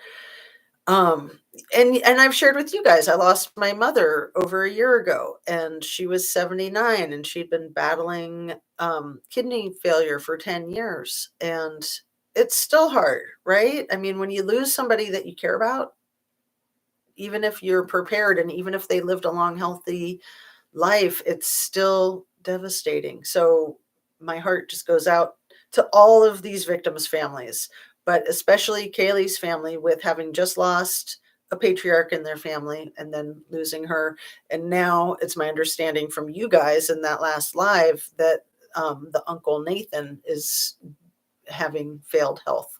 Um, and I've shared with you guys, I lost my mother over a year ago, and she was 79, and she'd been battling kidney failure for 10 years. And it's still hard, right? I mean, when you lose somebody that you care about, even if you're prepared and even if they lived a long, healthy life, it's still devastating. So my heart just goes out to all of these victims' families, but especially Kaylee's family, with having just lost a patriarch in their family and then losing her. And now it's my understanding from you guys in that last live that the uncle Nathan is having failed health.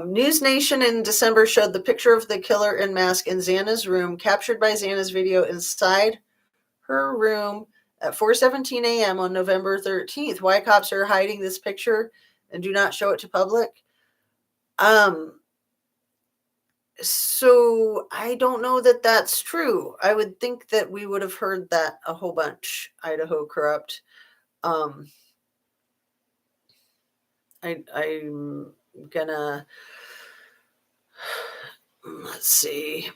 News Nation in December showed the picture of the killer in mask in Xana's room, captured by Xana's video inside her room at 4:17 a.m. on November 13th. Why cops are hiding this picture and do not show it to public? So I don't know that that's true. I would think that we would have heard that a whole bunch. Idaho Corrupt. Um, I'm gonna, let's see.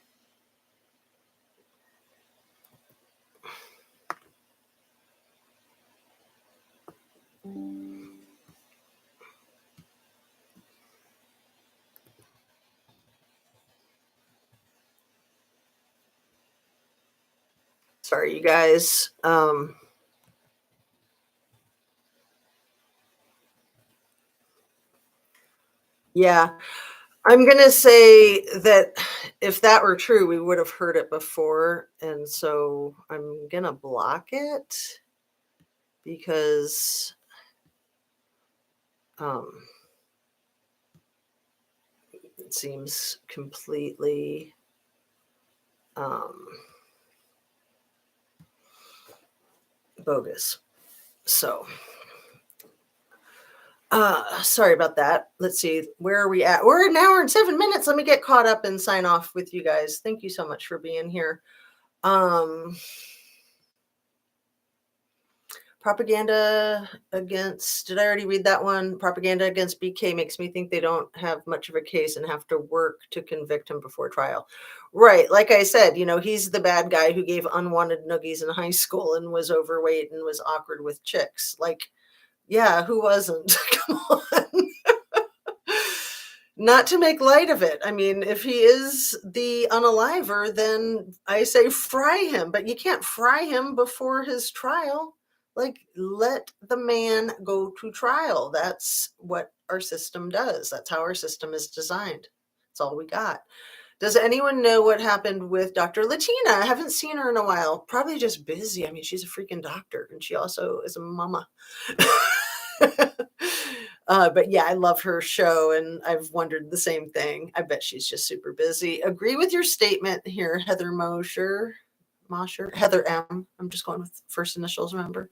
Sorry, you guys. Yeah, I'm gonna say that if that were true, we would have heard it before, and so I'm gonna block it because um, it seems completely um, bogus. So, sorry about that. Let's see, where are we at? We're an hour and 7 minutes. Let me get caught up and sign off with you guys. Thank you so much for being here. Propaganda against, did I already read that one? Propaganda against BK makes me think they don't have much of a case and have to work to convict him before trial. Right. Like I said, he's the bad guy who gave unwanted noogies in high school and was overweight and was awkward with chicks. Like, yeah, who wasn't? Come on. Not to make light of it. I mean, if he is the unaliver, then I say fry him, but you can't fry him before his trial. Like, let the man go to trial. That's what our system does. That's how our system is designed. That's all we got. Does anyone know what happened with Dr. Latina? I haven't seen her in a while. Probably just busy. I mean, she's a freaking doctor, and she also is a mama. But yeah, I love her show, and I've wondered the same thing. I bet she's just super busy. Agree with your statement here, Heather Mosher. Heather M. I'm just going with first initials, remember?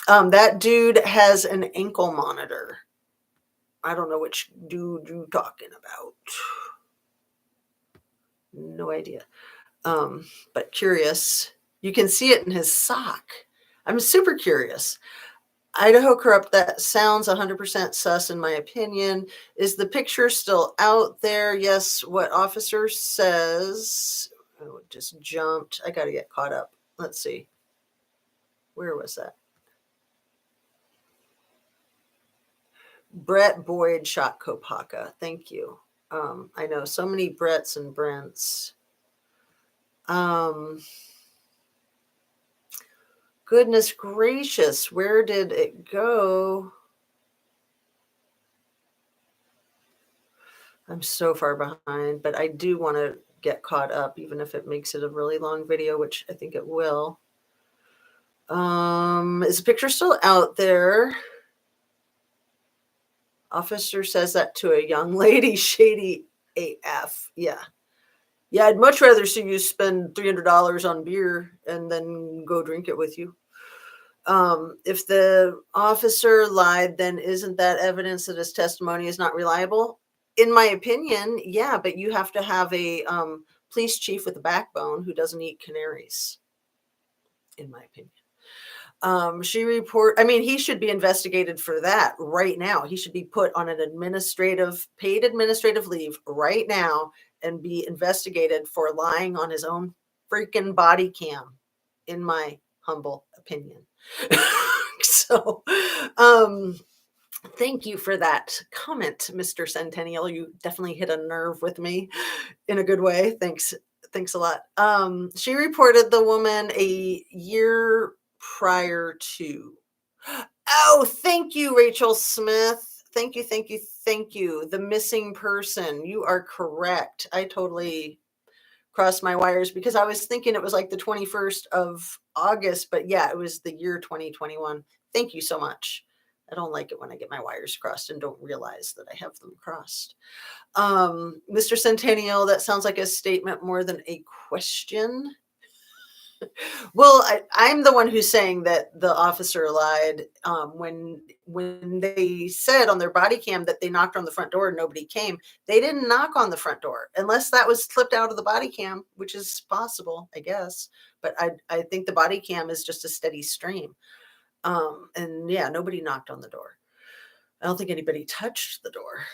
That dude has an ankle monitor. I don't know which dude you're talking about. No idea. But curious. You can see it in his sock. I'm super curious. Idaho Corrupt, that sounds 100% sus in my opinion. Is the picture still out there? Yes. What officer says? Oh, it just jumped. I got to get caught up. Let's see. Where was that? Brett Boyd shot Kopaka. Thank you. I know so many Bretts and Brents. Goodness gracious, where did it go? I'm so far behind, but I do want to get caught up, even if it makes it a really long video, which I think it will. Is the picture still out there? Officer says that to a young lady. Shady AF. Yeah. Yeah, I'd much rather see you spend $300 on beer and then go drink it with you. If the officer lied, then isn't that evidence that his testimony is not reliable? In my opinion, yeah, but you have to have a police chief with a backbone who doesn't eat canaries, in my opinion. I mean, he should be investigated for that right now. He should be put on an paid administrative leave right now and be investigated for lying on his own freaking body cam, in my humble opinion. So, um, thank you for that comment, Mr. Centennial. You definitely hit a nerve with me in a good way. Thanks. Thanks a lot. She reported the woman a year prior to. Oh, thank you, Rachel Smith. Thank you, thank you, thank you. The missing person. You are correct. I totally crossed my wires because I was thinking it was like the 21st of August, but yeah, it was the year 2021. Thank you so much. I don't like it when I get my wires crossed and don't realize that I have them crossed. Mr. Centennial, that sounds like a statement more than a question. Well, I'm the one who's saying that the officer lied when they said on their body cam that they knocked on the front door and nobody came. They didn't knock on the front door unless that was clipped out of the body cam, which is possible, I guess. But I think the body cam is just a steady stream. And yeah, nobody knocked on the door. I don't think anybody touched the door,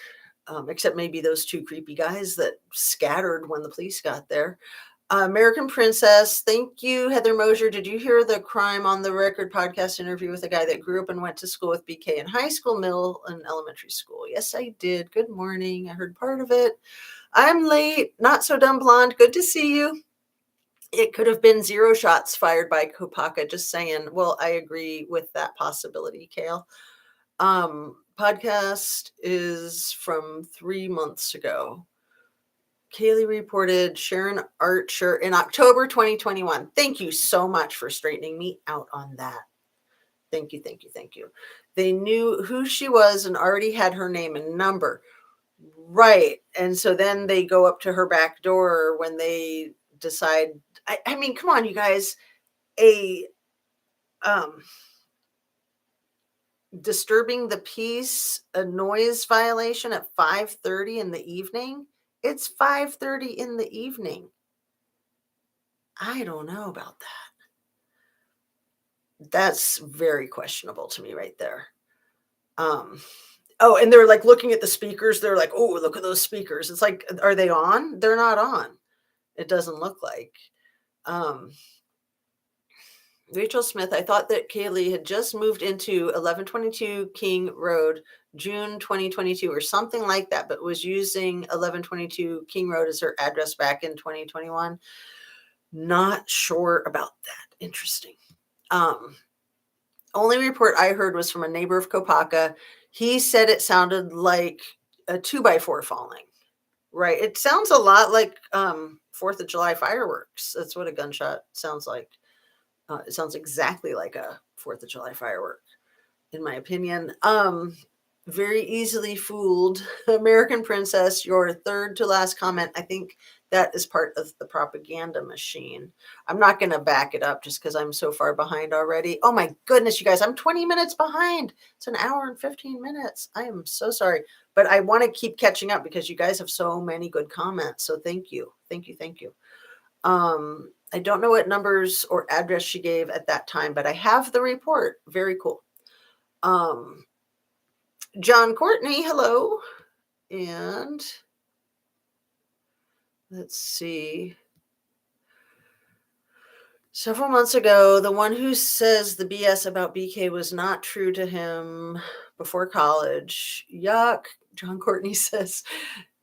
except maybe those two creepy guys that scattered when the police got there. American Princess, thank you, Heather Mosier. Did you hear the Crime on the Record podcast interview with a guy that grew up and went to school with BK in high school, middle, and elementary school? Yes, I did. Good morning. I heard part of it. I'm late. Not so dumb blonde. Good to see you. It could have been 0 shots fired by Kopaka. Just saying. Well, I agree with that possibility, Kale. Podcast is from 3 months ago. Kaylee reported Sharon Archer in October 2021. Thank you so much for straightening me out on that. Thank you, thank you, thank you. They knew who she was and already had her name and number. Right. And so then they go up to her back door when they decide. I mean, come on, you guys. A disturbing the peace, a noise violation at 5:30 in the evening. It's 5:30 in the evening. I don't know about that. That's very questionable to me right there. Oh, and they're like looking at the speakers. They're like, oh, look at those speakers. It's like, are they on? They're not on. It doesn't look like. Rachel Smith, I thought that Kaylee had just moved into 1122 King Road, June 2022, or something like that, but was using 1122 King Road as her address back in 2021. Not sure about that. Interesting. Only report I heard was from a neighbor of Kopaka. He said it sounded like a 2x4 falling. Right. It sounds a lot like 4th of July fireworks. That's what a gunshot sounds like. It sounds exactly like a 4th of July firework, in my opinion. Very easily fooled. American Princess, your third to last comment. I think that is part of the propaganda machine. I'm not going to back it up just because I'm so far behind already. Oh my goodness, you guys, I'm 20 minutes behind. It's an hour and 15 minutes. I am so sorry. But I want to keep catching up because you guys have so many good comments. So thank you. Thank you. Thank you. I don't know what numbers or address she gave at that time, but I have the report. Very cool. John Courtney, hello. And let's see. Several months ago, the one who says the BS about BK was not true to him before college. Yuck. John Courtney says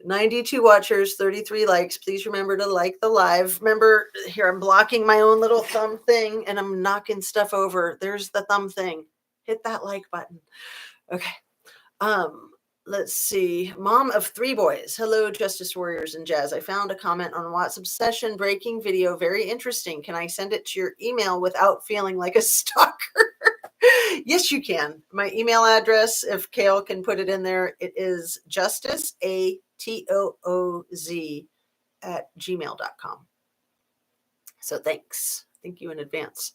92 watchers, 33 likes. Please remember to like the live. Remember, here I'm blocking my own little thumb thing and I'm knocking stuff over. There's the thumb thing. Hit that like button. Okay. Let's see. Mom of 3 boys. Hello, Justice Warriors and Jazz. I found a comment on Watt's obsession breaking video. Very interesting. Can I send it to your email without feeling like a stalker? Yes, you can. My email address, if Kale can put it in there, it is Justice, ATOOZ, gmail.com. So thanks. Thank you in advance.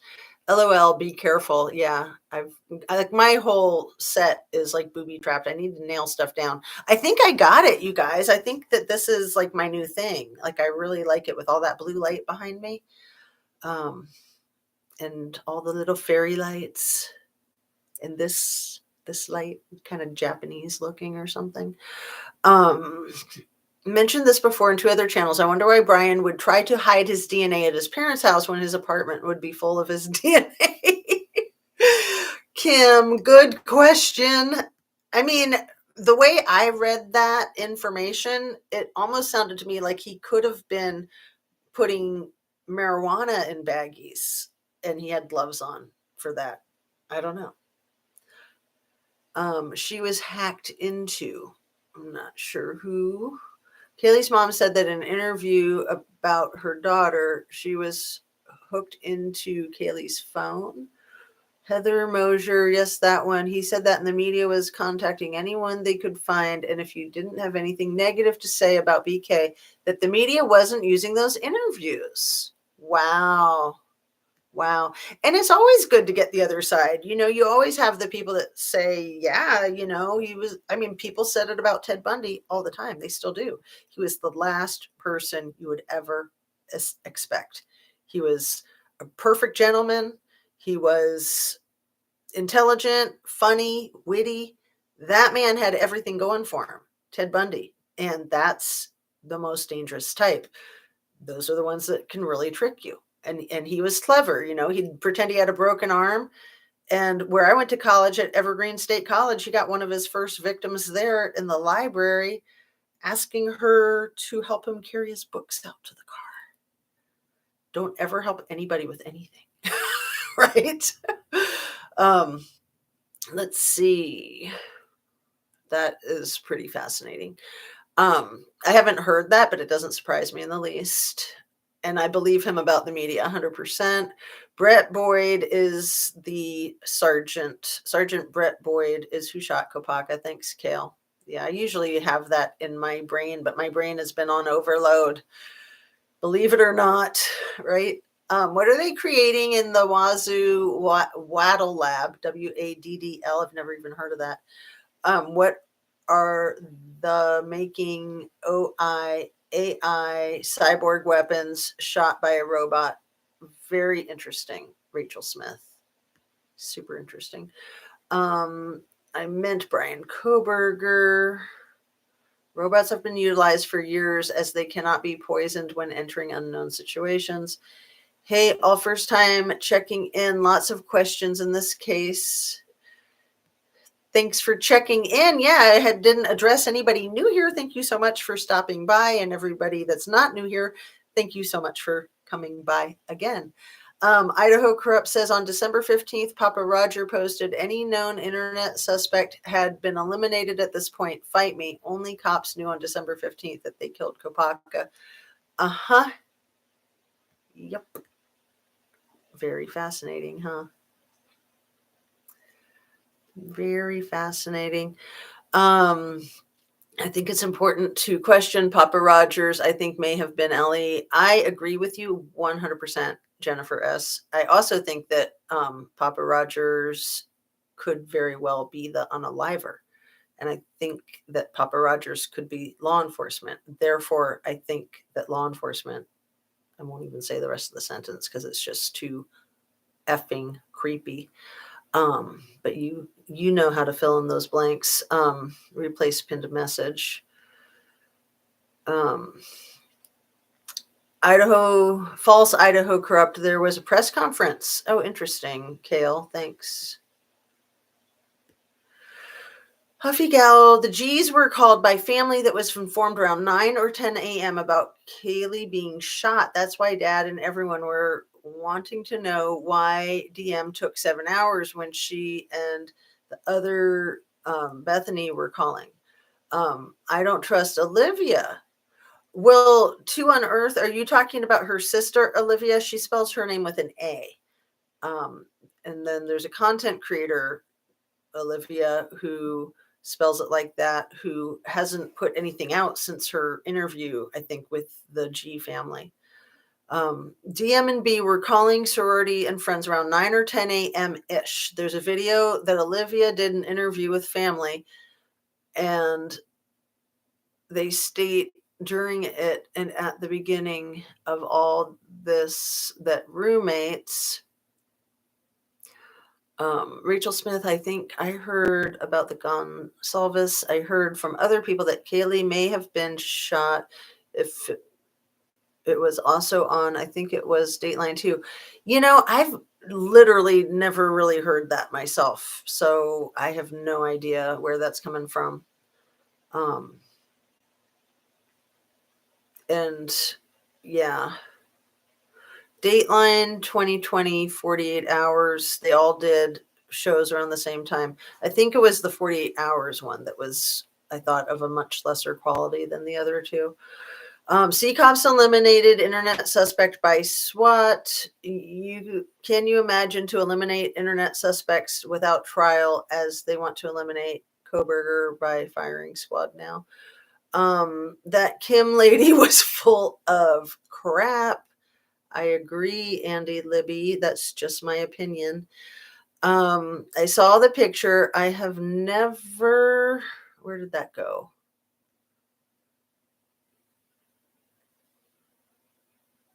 LOL, be careful. Yeah, I like my whole set is like booby trapped. I need to nail stuff down. I think I got it, you guys. I think that this is like my new thing. Like I really like it with all that blue light behind me. And all the little fairy lights and this light kind of Japanese looking or something. Mentioned this before in 2 other channels. I wonder why Brian would try to hide his DNA at his parents' house when his apartment would be full of his DNA. Kim, good question. I mean, the way I read that information, it almost sounded to me like he could have been putting marijuana in baggies and he had gloves on for that. I don't know. She was hacked into. I'm not sure who. Kaylee's mom said that in an interview about her daughter, she was hooked into Kaylee's phone. Heather Mosier, yes, that one. He said that in the media was contacting anyone they could find. And if you didn't have anything negative to say about BK, that the media wasn't using those interviews. Wow. Wow. And it's always good to get the other side. You know, you always have the people that say, yeah, you know, people said it about Ted Bundy all the time. They still do. He was the last person you would ever expect. He was a perfect gentleman. He was intelligent, funny, witty. That man had everything going for him, Ted Bundy. And that's the most dangerous type. Those are the ones that can really trick you. And he was clever, you know, he'd pretend he had a broken arm. And where I went to college at Evergreen State College, he got one of his first victims there in the library, asking her to help him carry his books out to the car. Don't ever help anybody with anything, right? Let's see. That is pretty fascinating. I haven't heard that, but it doesn't surprise me in the least. And I believe him about the media 100%. Brett Boyd is the sergeant. Sergeant Brett Boyd is who shot Kopaka. Thanks, Kale. Yeah, I usually have that in my brain, but my brain has been on overload. Believe it or not, right? What are they creating in the Wazoo Waddle Lab? WADDL. I've never even heard of that. What are the making AI cyborg weapons shot by a robot? Very interesting, Rachel Smith. Super interesting. I meant Brian Koberger. Robots have been utilized for years as they cannot be poisoned when entering unknown situations. Hey, all first time checking in. Lots of questions in this case. Thanks for checking in. Yeah, I didn't address anybody new here. Thank you so much for stopping by. And everybody that's not new here, thank you so much for coming by again. Idaho Corrupt says on December 15th, Papa Roger posted, any known internet suspect had been eliminated at this point. Fight me. Only cops knew on December 15th that they killed Kopaka. Uh-huh. Yep. Very fascinating, huh? Very fascinating. I think it's important to question Papa Rogers. I think may have been Ellie. I agree with you 100%, Jennifer S. I also think that Papa Rogers could very well be the unaliver. And I think that Papa Rogers could be law enforcement. Therefore, I think that law enforcement, I won't even say the rest of the sentence because it's just too effing creepy. But you know how to fill in those blanks. Replace pinned message. False Idaho Corrupt. There was a press conference. Oh, interesting. Kale, thanks. Huffy Gal, the G's were called by family that was informed around 9 or 10 a.m. about Kaylee being shot. That's why Dad and everyone were wanting to know why DM took 7 hours when she and the other Bethany were calling. I don't trust Olivia. Well, to unearth, are you talking about her sister, Olivia? She spells her name with an A. And then there's a content creator, Olivia, who spells it like that, who hasn't put anything out since her interview, I think, with the G family. DM and B were calling sorority and friends around 9 or 10 a.m. ish. There's a video that Olivia did an interview with family, and they state during it and at the beginning of all this that roommates, Rachel Smith, I think I heard about the Gonsalves. I heard from other people that Kaylee may have been shot. If it was also on, I think it was Dateline too. I've literally never really heard that myself, so I have no idea where that's coming from. And yeah, Dateline 2020, 48 Hours, they all did shows around the same time. I think it was the 48 Hours one that was, I thought, of a much lesser quality than the other two. Sea cops eliminated internet suspect by SWAT. Can you imagine to eliminate internet suspects without trial, as they want to eliminate Koberger by firing squad now? That Kim lady was full of crap. I agree, Andy Libby. That's just my opinion. I saw the picture. I have never. Where did that go?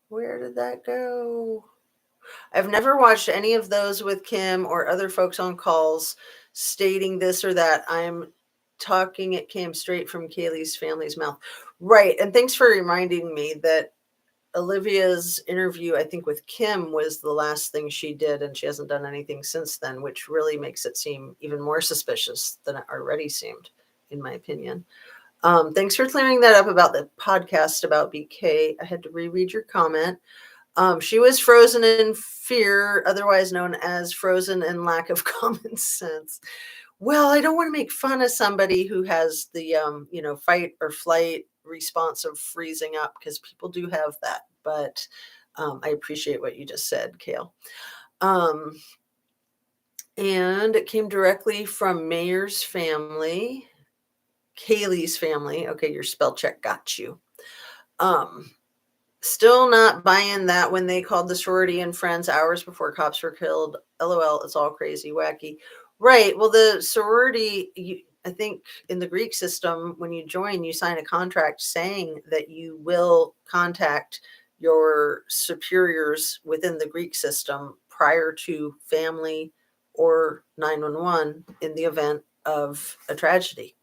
Where did that go? I've never watched any of those with Kim or other folks on calls stating this or that. I'm talking, it came straight from Kaylee's family's mouth. Right. And thanks for reminding me that Olivia's interview, I think, with Kim was the last thing she did, and she hasn't done anything since then, which really makes it seem even more suspicious than it already seemed, in my opinion. Thanks for clearing that up about the podcast about BK. I had to reread your comment. She was frozen in fear, otherwise known as frozen in lack of common sense. Well, I don't want to make fun of somebody who has the, fight or flight response of freezing up, because people do have that. But I appreciate what you just said, Kale. And it came directly from Mayor's family, Kaylee's family. Okay, your spell check got you. Still not buying that when they called the sorority and friends hours before cops were killed. LOL, it's all crazy, wacky. Right. Well, the sorority, I think in the Greek system, when you join, you sign a contract saying that you will contact your superiors within the Greek system prior to family or 911 in the event of a tragedy.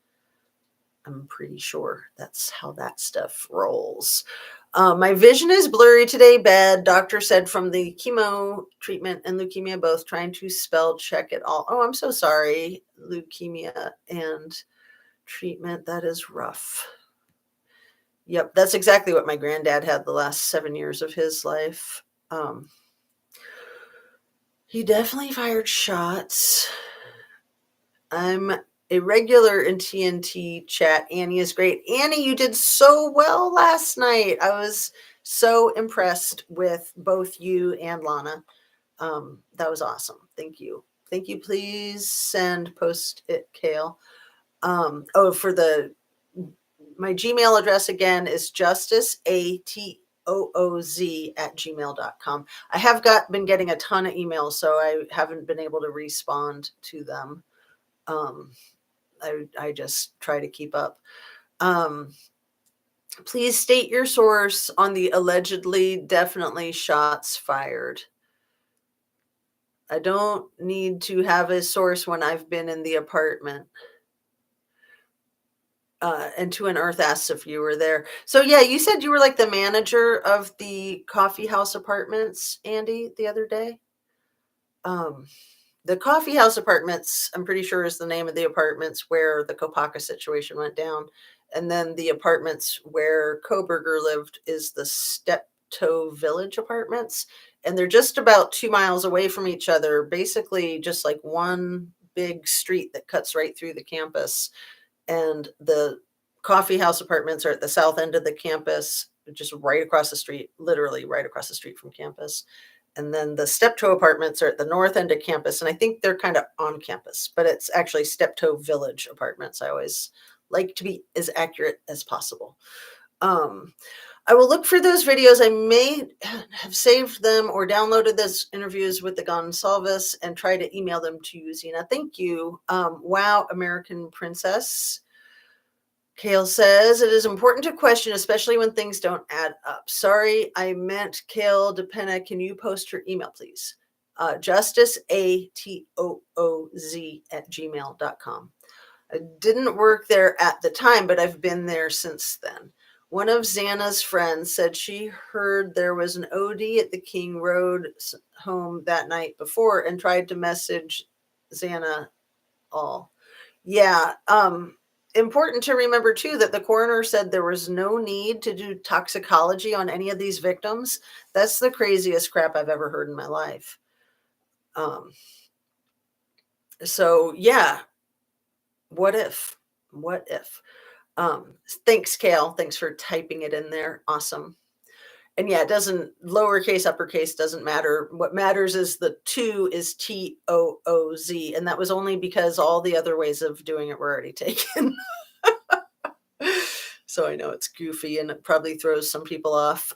I'm pretty sure that's how that stuff rolls. My vision is blurry today, bad. Doctor said from the chemo treatment and leukemia both, trying to spell check it all. Oh, I'm so sorry. Leukemia and treatment. That is rough. Yep, that's exactly what my granddad had the last 7 years of his life. He definitely fired shots. I'm a regular in TNT chat. Annie is great. Annie, you did so well last night. I was so impressed with both you and Lana. That was awesome. Thank you. Thank you. Please send post it, Kale. For my Gmail address again is justiceatooz@gmail.com. I have been getting a ton of emails, so I haven't been able to respond to them. I just try to keep up. Please state your source on the allegedly definitely shots fired. I don't need to have a source when I've been in the apartment. And To an Earth asks if you were there. So yeah, you said you were like the manager of the coffee house apartments, Andy, the other day. The coffee house apartments, I'm pretty sure, is the name of the apartments where the Kopaka situation went down. And then the apartments where Koberger lived is the Steptoe Village apartments. And they're just about 2 miles away from each other, basically just like one big street that cuts right through the campus. And the coffee house apartments are at the south end of the campus, just right across the street, literally right across the street from campus. And then the Steptoe apartments are at the north end of campus, and I think they're kind of on campus, but it's actually Steptoe Village apartments. I always like to be as accurate as possible. Um, I will look for those videos. I may have saved them or downloaded those interviews with the Gonsalves and try to email them to you, Zena. Thank you. Wow, American Princess. Kale says, it is important to question, especially when things don't add up. Sorry, I meant Kale DePena. Can you post your email, please? Justice, ATOOZ at gmail.com. I didn't work there at the time, but I've been there since then. One of Xana's friends said she heard there was an OD at the King Road home that night before and tried to message Xana all. Yeah. Important to remember too that the coroner said there was no need to do toxicology on any of these victims. That's the craziest crap I've ever heard in my life. So yeah, what if? What if? Thanks, Kale. Thanks for typing it in there. Awesome. And yeah, it doesn't, lowercase, uppercase doesn't matter. What matters is the 2 is TOOZ. And that was only because all the other ways of doing it were already taken. So I know it's goofy and it probably throws some people off.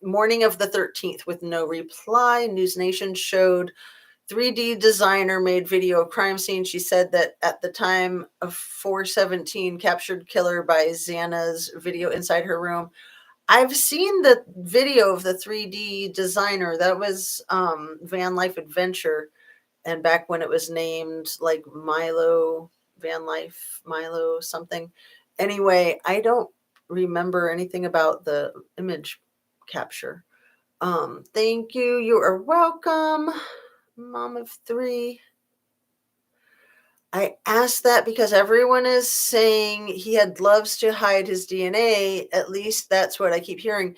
Morning of the 13th with no reply. News Nation showed 3D designer made video of crime scene. She said that at the time of 417 captured killer by Xana's video inside her room. I've seen the video of the 3D designer. That was Van Life Adventure. And back when it was named like Milo, Van Life, Milo something. Anyway, I don't remember anything about the image capture. Thank you. You are welcome, Mom of 3. I asked that because everyone is saying he had gloves to hide his DNA. At least that's what I keep hearing.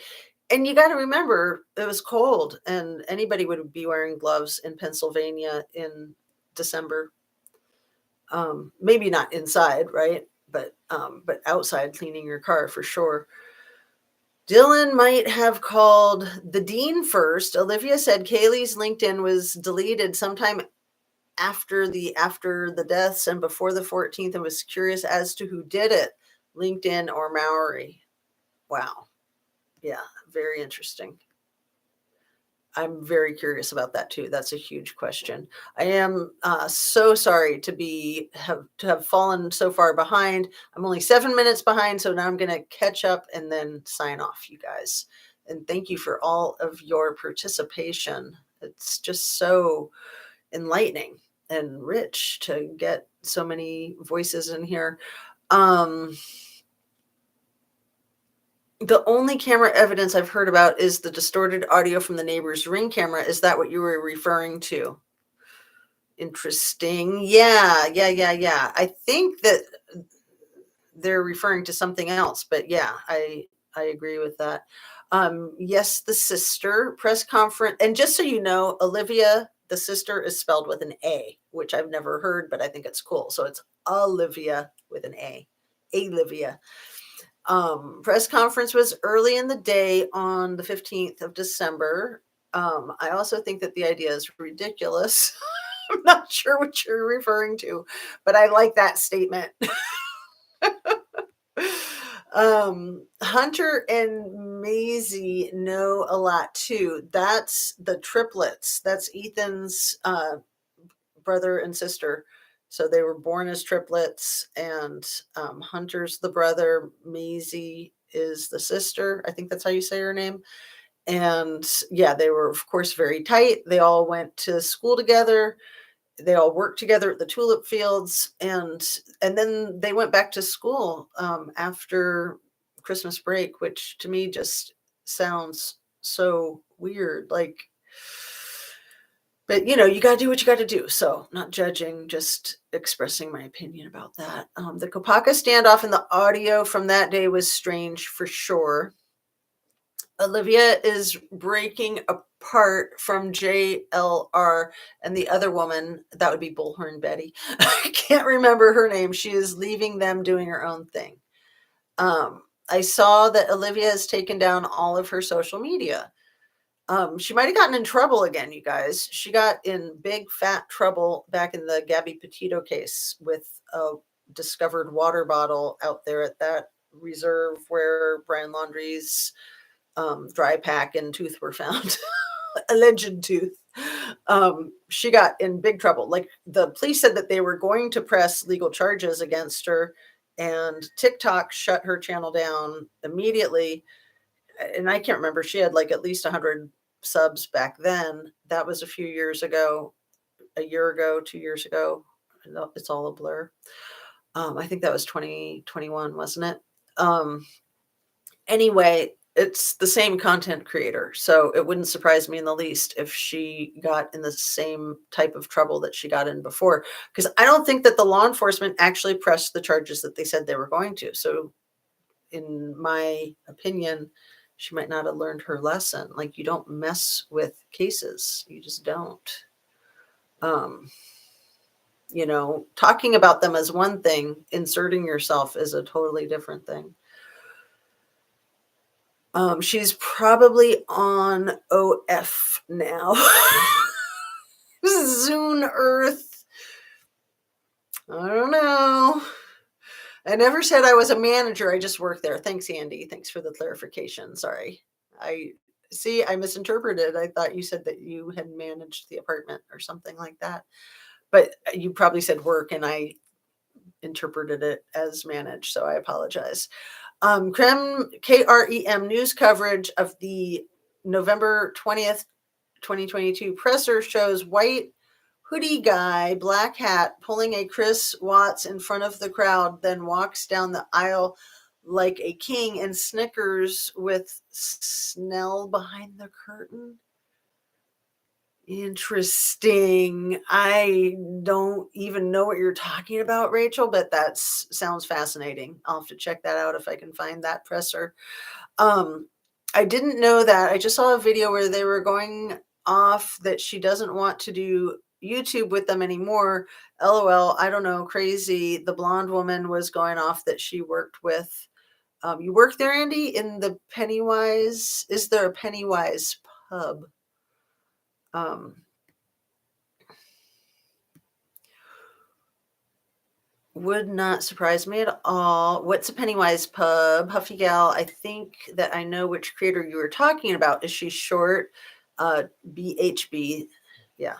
And you got to remember, it was cold, and anybody would be wearing gloves in Pennsylvania in December. Maybe not inside, right? But outside cleaning your car for sure. Dylan might have called the dean first. Olivia said Kaylee's LinkedIn was deleted sometime after the deaths and before the 14th, and was curious as to who did it, LinkedIn or Maori. Wow. Yeah, very interesting. I'm very curious about that too. That's a huge question. I am so sorry to have fallen so far behind. I'm only 7 minutes behind, so now I'm going to catch up and then sign off, you guys. And thank you for all of your participation. It's just so enlightening and rich to get so many voices in here. The only camera evidence I've heard about is the distorted audio from the neighbor's Ring camera. Is that what you were referring to? Interesting. Yeah. I think that they're referring to something else, but yeah, I agree with that. Yes, the sister press conference. And just so you know, Olivia, the sister, is spelled with an A, which I've never heard, but I think it's cool. So it's Olivia with an A. Olivia. Press conference was early in the day on the 15th of December. I also think that the idea is ridiculous. I'm not sure what you're referring to, but I like that statement. Hunter and Maisie know a lot too. That's the triplets. That's Ethan's brother and sister. So they were born as triplets, and Hunter's the brother. Maisie is the sister. I think that's how you say her name. And yeah, they were, of course, very tight. They all went to school together. They all worked together at the tulip fields, and then they went back to school after Christmas break, which to me just sounds so weird. Like, but you know, you got to do what you got to do. So, not judging, just expressing my opinion about that. The Kopaka standoff and the audio from that day was strange for sure. Olivia is breaking apart from JLR, and the other woman, that would be Bullhorn Betty. I can't remember her name. She is leaving them doing her own thing. I saw that Olivia has taken down all of her social media. She might have gotten in trouble again, you guys. She got in big fat trouble back in the Gabby Petito case with a discovered water bottle out there at that reserve where Brian Laundrie's dry pack and tooth were found. Alleged tooth. She got in big trouble. Like the police said that they were going to press legal charges against her, and TikTok shut her channel down immediately. And I can't remember. She had like at least 100 subs back then. That was a few years ago, a year ago, 2 years ago. It's all a blur. I think that was 2021, wasn't it? Anyway, it's the same content creator, so it wouldn't surprise me in the least if she got in the same type of trouble that she got in before, because I don't think that the law enforcement actually pressed the charges that they said they were going to. So in my opinion, she might not have learned her lesson. Like, you don't mess with cases. You just don't. Talking about them as one thing, inserting yourself is a totally different thing. She's probably on OF now. Zune Earth. I don't know. I never said I was a manager. I just worked there. Thanks, Andy. Thanks for the clarification. Sorry. I misinterpreted. I thought you said that you had managed the apartment or something like that. But you probably said work, and I interpreted it as manage. So I apologize. KREM news coverage of the November 20th, 2022 presser shows white hoodie guy, black hat, pulling a Chris Watts in front of the crowd, then walks down the aisle like a king and snickers with Snell behind the curtain. Interesting. I don't even know what you're talking about, Rachel, but that sounds fascinating. I'll have to check that out if I can find that presser. I didn't know that. I just saw a video where they were going off that she doesn't want to do YouTube with them anymore. LOL. I don't know. Crazy. The blonde woman was going off that she worked with. You work there, Andy, in the Pennywise. Is there a Pennywise pub? Would not surprise me at all. What's a Pennywise pub? Huffy Gal, I think that I know which creator you were talking about. Is she short? BHB. Yeah.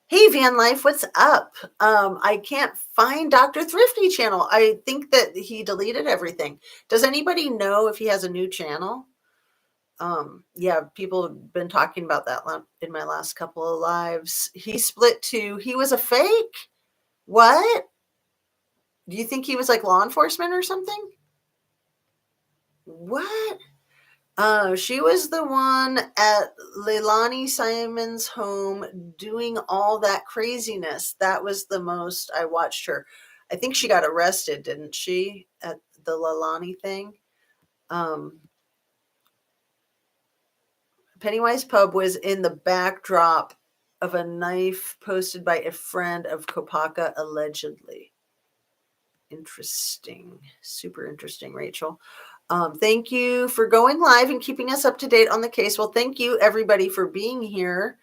Hey, Van Life, what's up? I can't find Dr. Thrifty channel. I think that he deleted everything. Does anybody know if he has a new channel? Yeah, people have been talking about that in my last couple of lives. He split too. He was a fake? What? Do you think he was like law enforcement or something? What? She was the one at Leilani Simon's home doing all that craziness. That was the most I watched her. I think she got arrested, didn't she, at the Leilani thing? Pennywise Pub was in the backdrop of a knife posted by a friend of Kopaka, allegedly. Interesting. Super interesting, Rachel. Thank you for going live and keeping us up to date on the case. Well, thank you, everybody, for being here.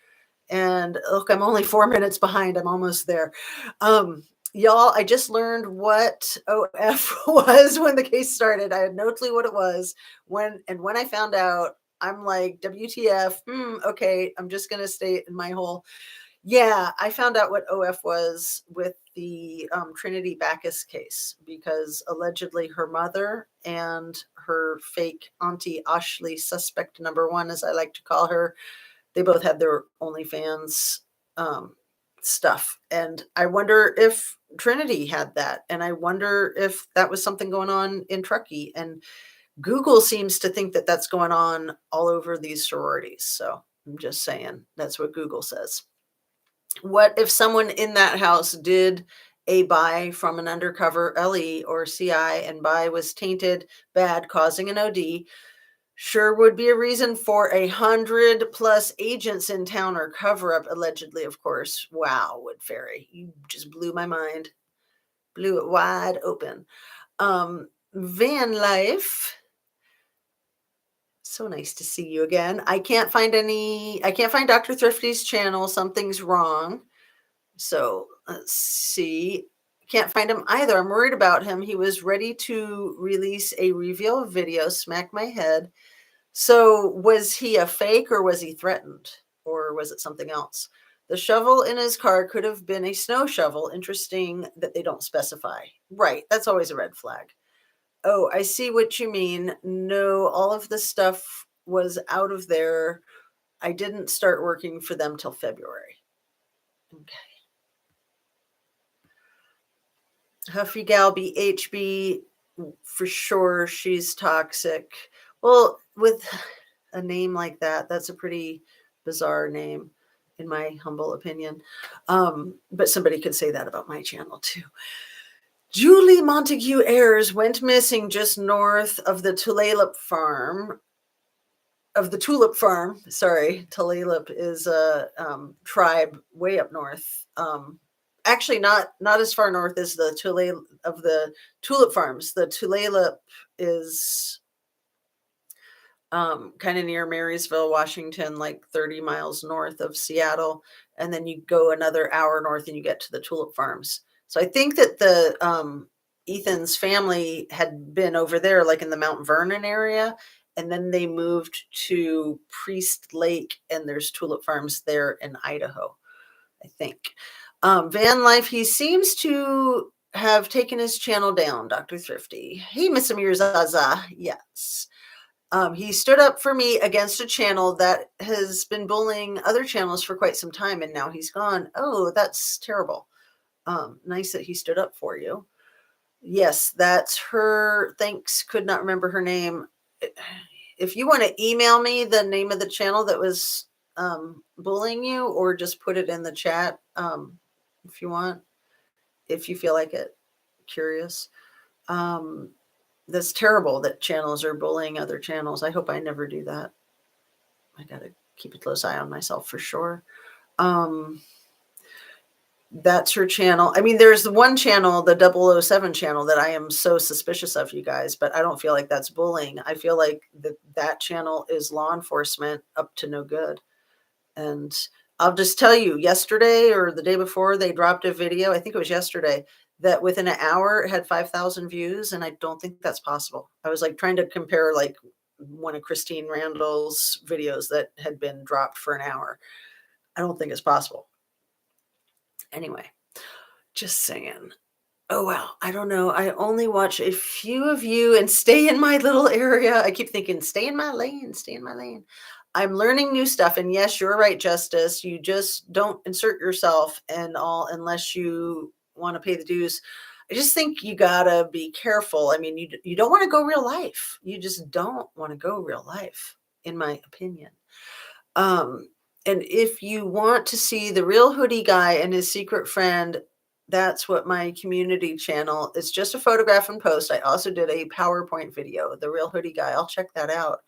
And look, I'm only 4 minutes behind. I'm almost there. Y'all, I just learned what OF was when the case started. I had no clue what it was. When I found out, I'm like, WTF? Okay, I'm just going to stay in my hole. Yeah, I found out what OF was with the Trinity Backus case, because allegedly her mother and her fake auntie Ashley, suspect number one, as I like to call her, they both had their OnlyFans stuff. And I wonder if Trinity had that. And I wonder if that was something going on in Truckee. And Google seems to think that that's going on all over these sororities. So I'm just saying, that's what Google says. What if someone in that house did a buy from an undercover LE or CI, and buy was tainted, bad, causing an OD? Sure would be a reason for 100+ agents in town or cover up, allegedly, of course. Wow, Wood Fairy, you just blew my mind, blew it wide open. Van Life So nice to see you again. I can't find Dr. Thrifty's channel. Something's wrong. So let's see. Can't find him either. I'm worried about him. He was ready to release a reveal video, smack my head. So was he a fake or was he threatened? Or was it something else? The shovel in his car could have been a snow shovel. Interesting that they don't specify. Right. That's always a red flag. Oh, I see what you mean. No, all of the stuff was out of there. I didn't start working for them till February. Okay. Huffy Gal BHB, for sure, she's toxic. Well, with a name like that, that's a pretty bizarre name, in my humble opinion. But somebody could say that about my channel too. Julie Montague Ayers went missing just north of the Tulip Farm. Sorry, Tulip is a tribe way up north. Actually, not as far north as the Tulip Farms. The Tulip is kind of near Marysville, Washington, like 30 miles north of Seattle, and then you go another hour north and you get to the Tulip Farms. So I think that the Ethan's family had been over there, like in the Mount Vernon area, and then they moved to Priest Lake, and there's Tulip Farms there in Idaho, I think. Van Life, he seems to have taken his channel down, Dr. Thrifty. Hey, Miss Amir Zaza. Yes. He stood up for me against a channel that has been bullying other channels for quite some time, and now he's gone. Oh, that's terrible. Nice that he stood up for you. Yes, that's her. Thanks. Could not remember her name. If you want to email me the name of the channel that was bullying you, or just put it in the chat if you want, if you feel like it, curious. That's terrible that channels are bullying other channels. I hope I never do that. I got to keep a close eye on myself for sure. That's her channel. I mean, there's the one channel, the 007 channel, that I am so suspicious of, you guys, but I don't feel like that's bullying. I feel like that channel is law enforcement up to no good. And I'll just tell you, yesterday or the day before, they dropped a video, I think it was yesterday, that within an hour it had 5,000 views, and I don't think that's possible. I was like trying to compare like one of Christine Randall's videos that had been dropped for an hour. I don't think it's possible. Anyway, just saying. Oh, wow. I don't know. I only watch a few of you and stay in my little area. I keep thinking, stay in my lane, stay in my lane. I'm learning new stuff. And yes, you're right, Justice. You just don't insert yourself and all unless you want to pay the dues. I just think you gotta be careful. I mean, you don't want to go real life. You just don't want to go real life, in my opinion. And if you want to see the real hoodie guy and his secret friend, that's what my community channel is. Just a photograph and post. I also did a PowerPoint video, the real hoodie guy. I'll check that out.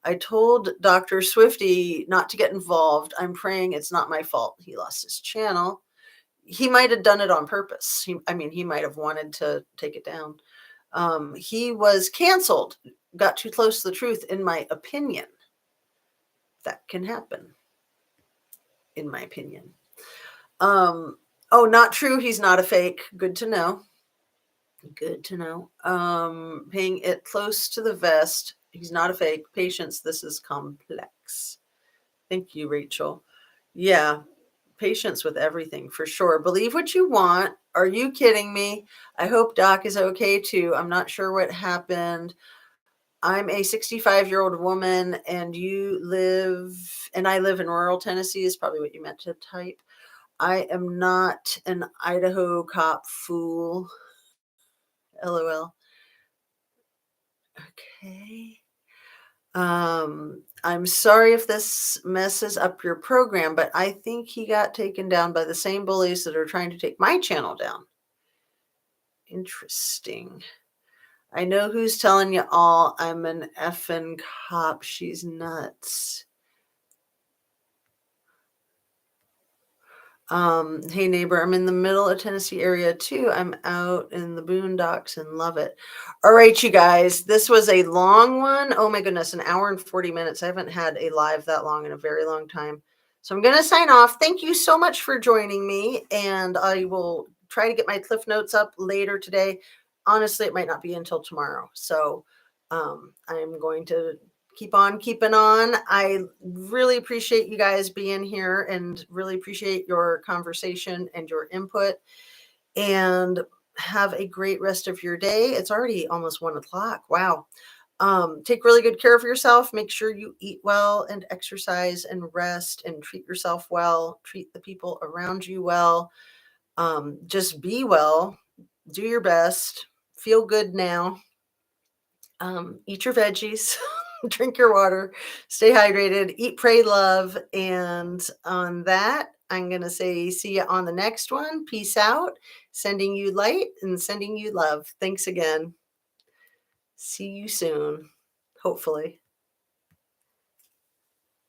I told Dr. Swifty not to get involved. I'm praying it's not my fault. He lost his channel. He might have done it on purpose. He might have wanted to take it down. He was canceled, got too close to the truth, in my opinion. That can happen, in my opinion. Oh, not true. He's not a fake. Good to know. Good to know. Paying it close to the vest. He's not a fake. Patience, this is complex. Thank you, Rachel. Yeah, patience with everything, for sure. Believe what you want. Are you kidding me? I hope Doc is okay, too. I'm not sure what happened. I'm a 65-year-old woman, and I live in rural Tennessee, is probably what you meant to type. I am not an Idaho cop fool. LOL. Okay. I'm sorry if this messes up your program, but I think he got taken down by the same bullies that are trying to take my channel down. Interesting. I know who's telling you all I'm an effing cop. She's nuts. Hey neighbor, I'm in the middle of Tennessee area too. I'm out in the boondocks and love it. All right, you guys, this was a long one. Oh my goodness, an hour and 40 minutes. I haven't had a live that long in a very long time. So I'm going to sign off. Thank you so much for joining me. And I will try to get my Cliff Notes up later today. Honestly, it might not be until tomorrow. So I'm going to keep on keeping on. I really appreciate you guys being here and really appreciate your conversation and your input. And have a great rest of your day. It's already almost 1 o'clock. Wow. Take really good care of yourself. Make sure you eat well and exercise and rest and treat yourself well. Treat the people around you well. Just be well. Do your best. Feel good now. Eat your veggies, drink your water, stay hydrated, eat, pray, love. And on that, I'm going to say, see you on the next one. Peace out. Sending you light and sending you love. Thanks again. See you soon, hopefully.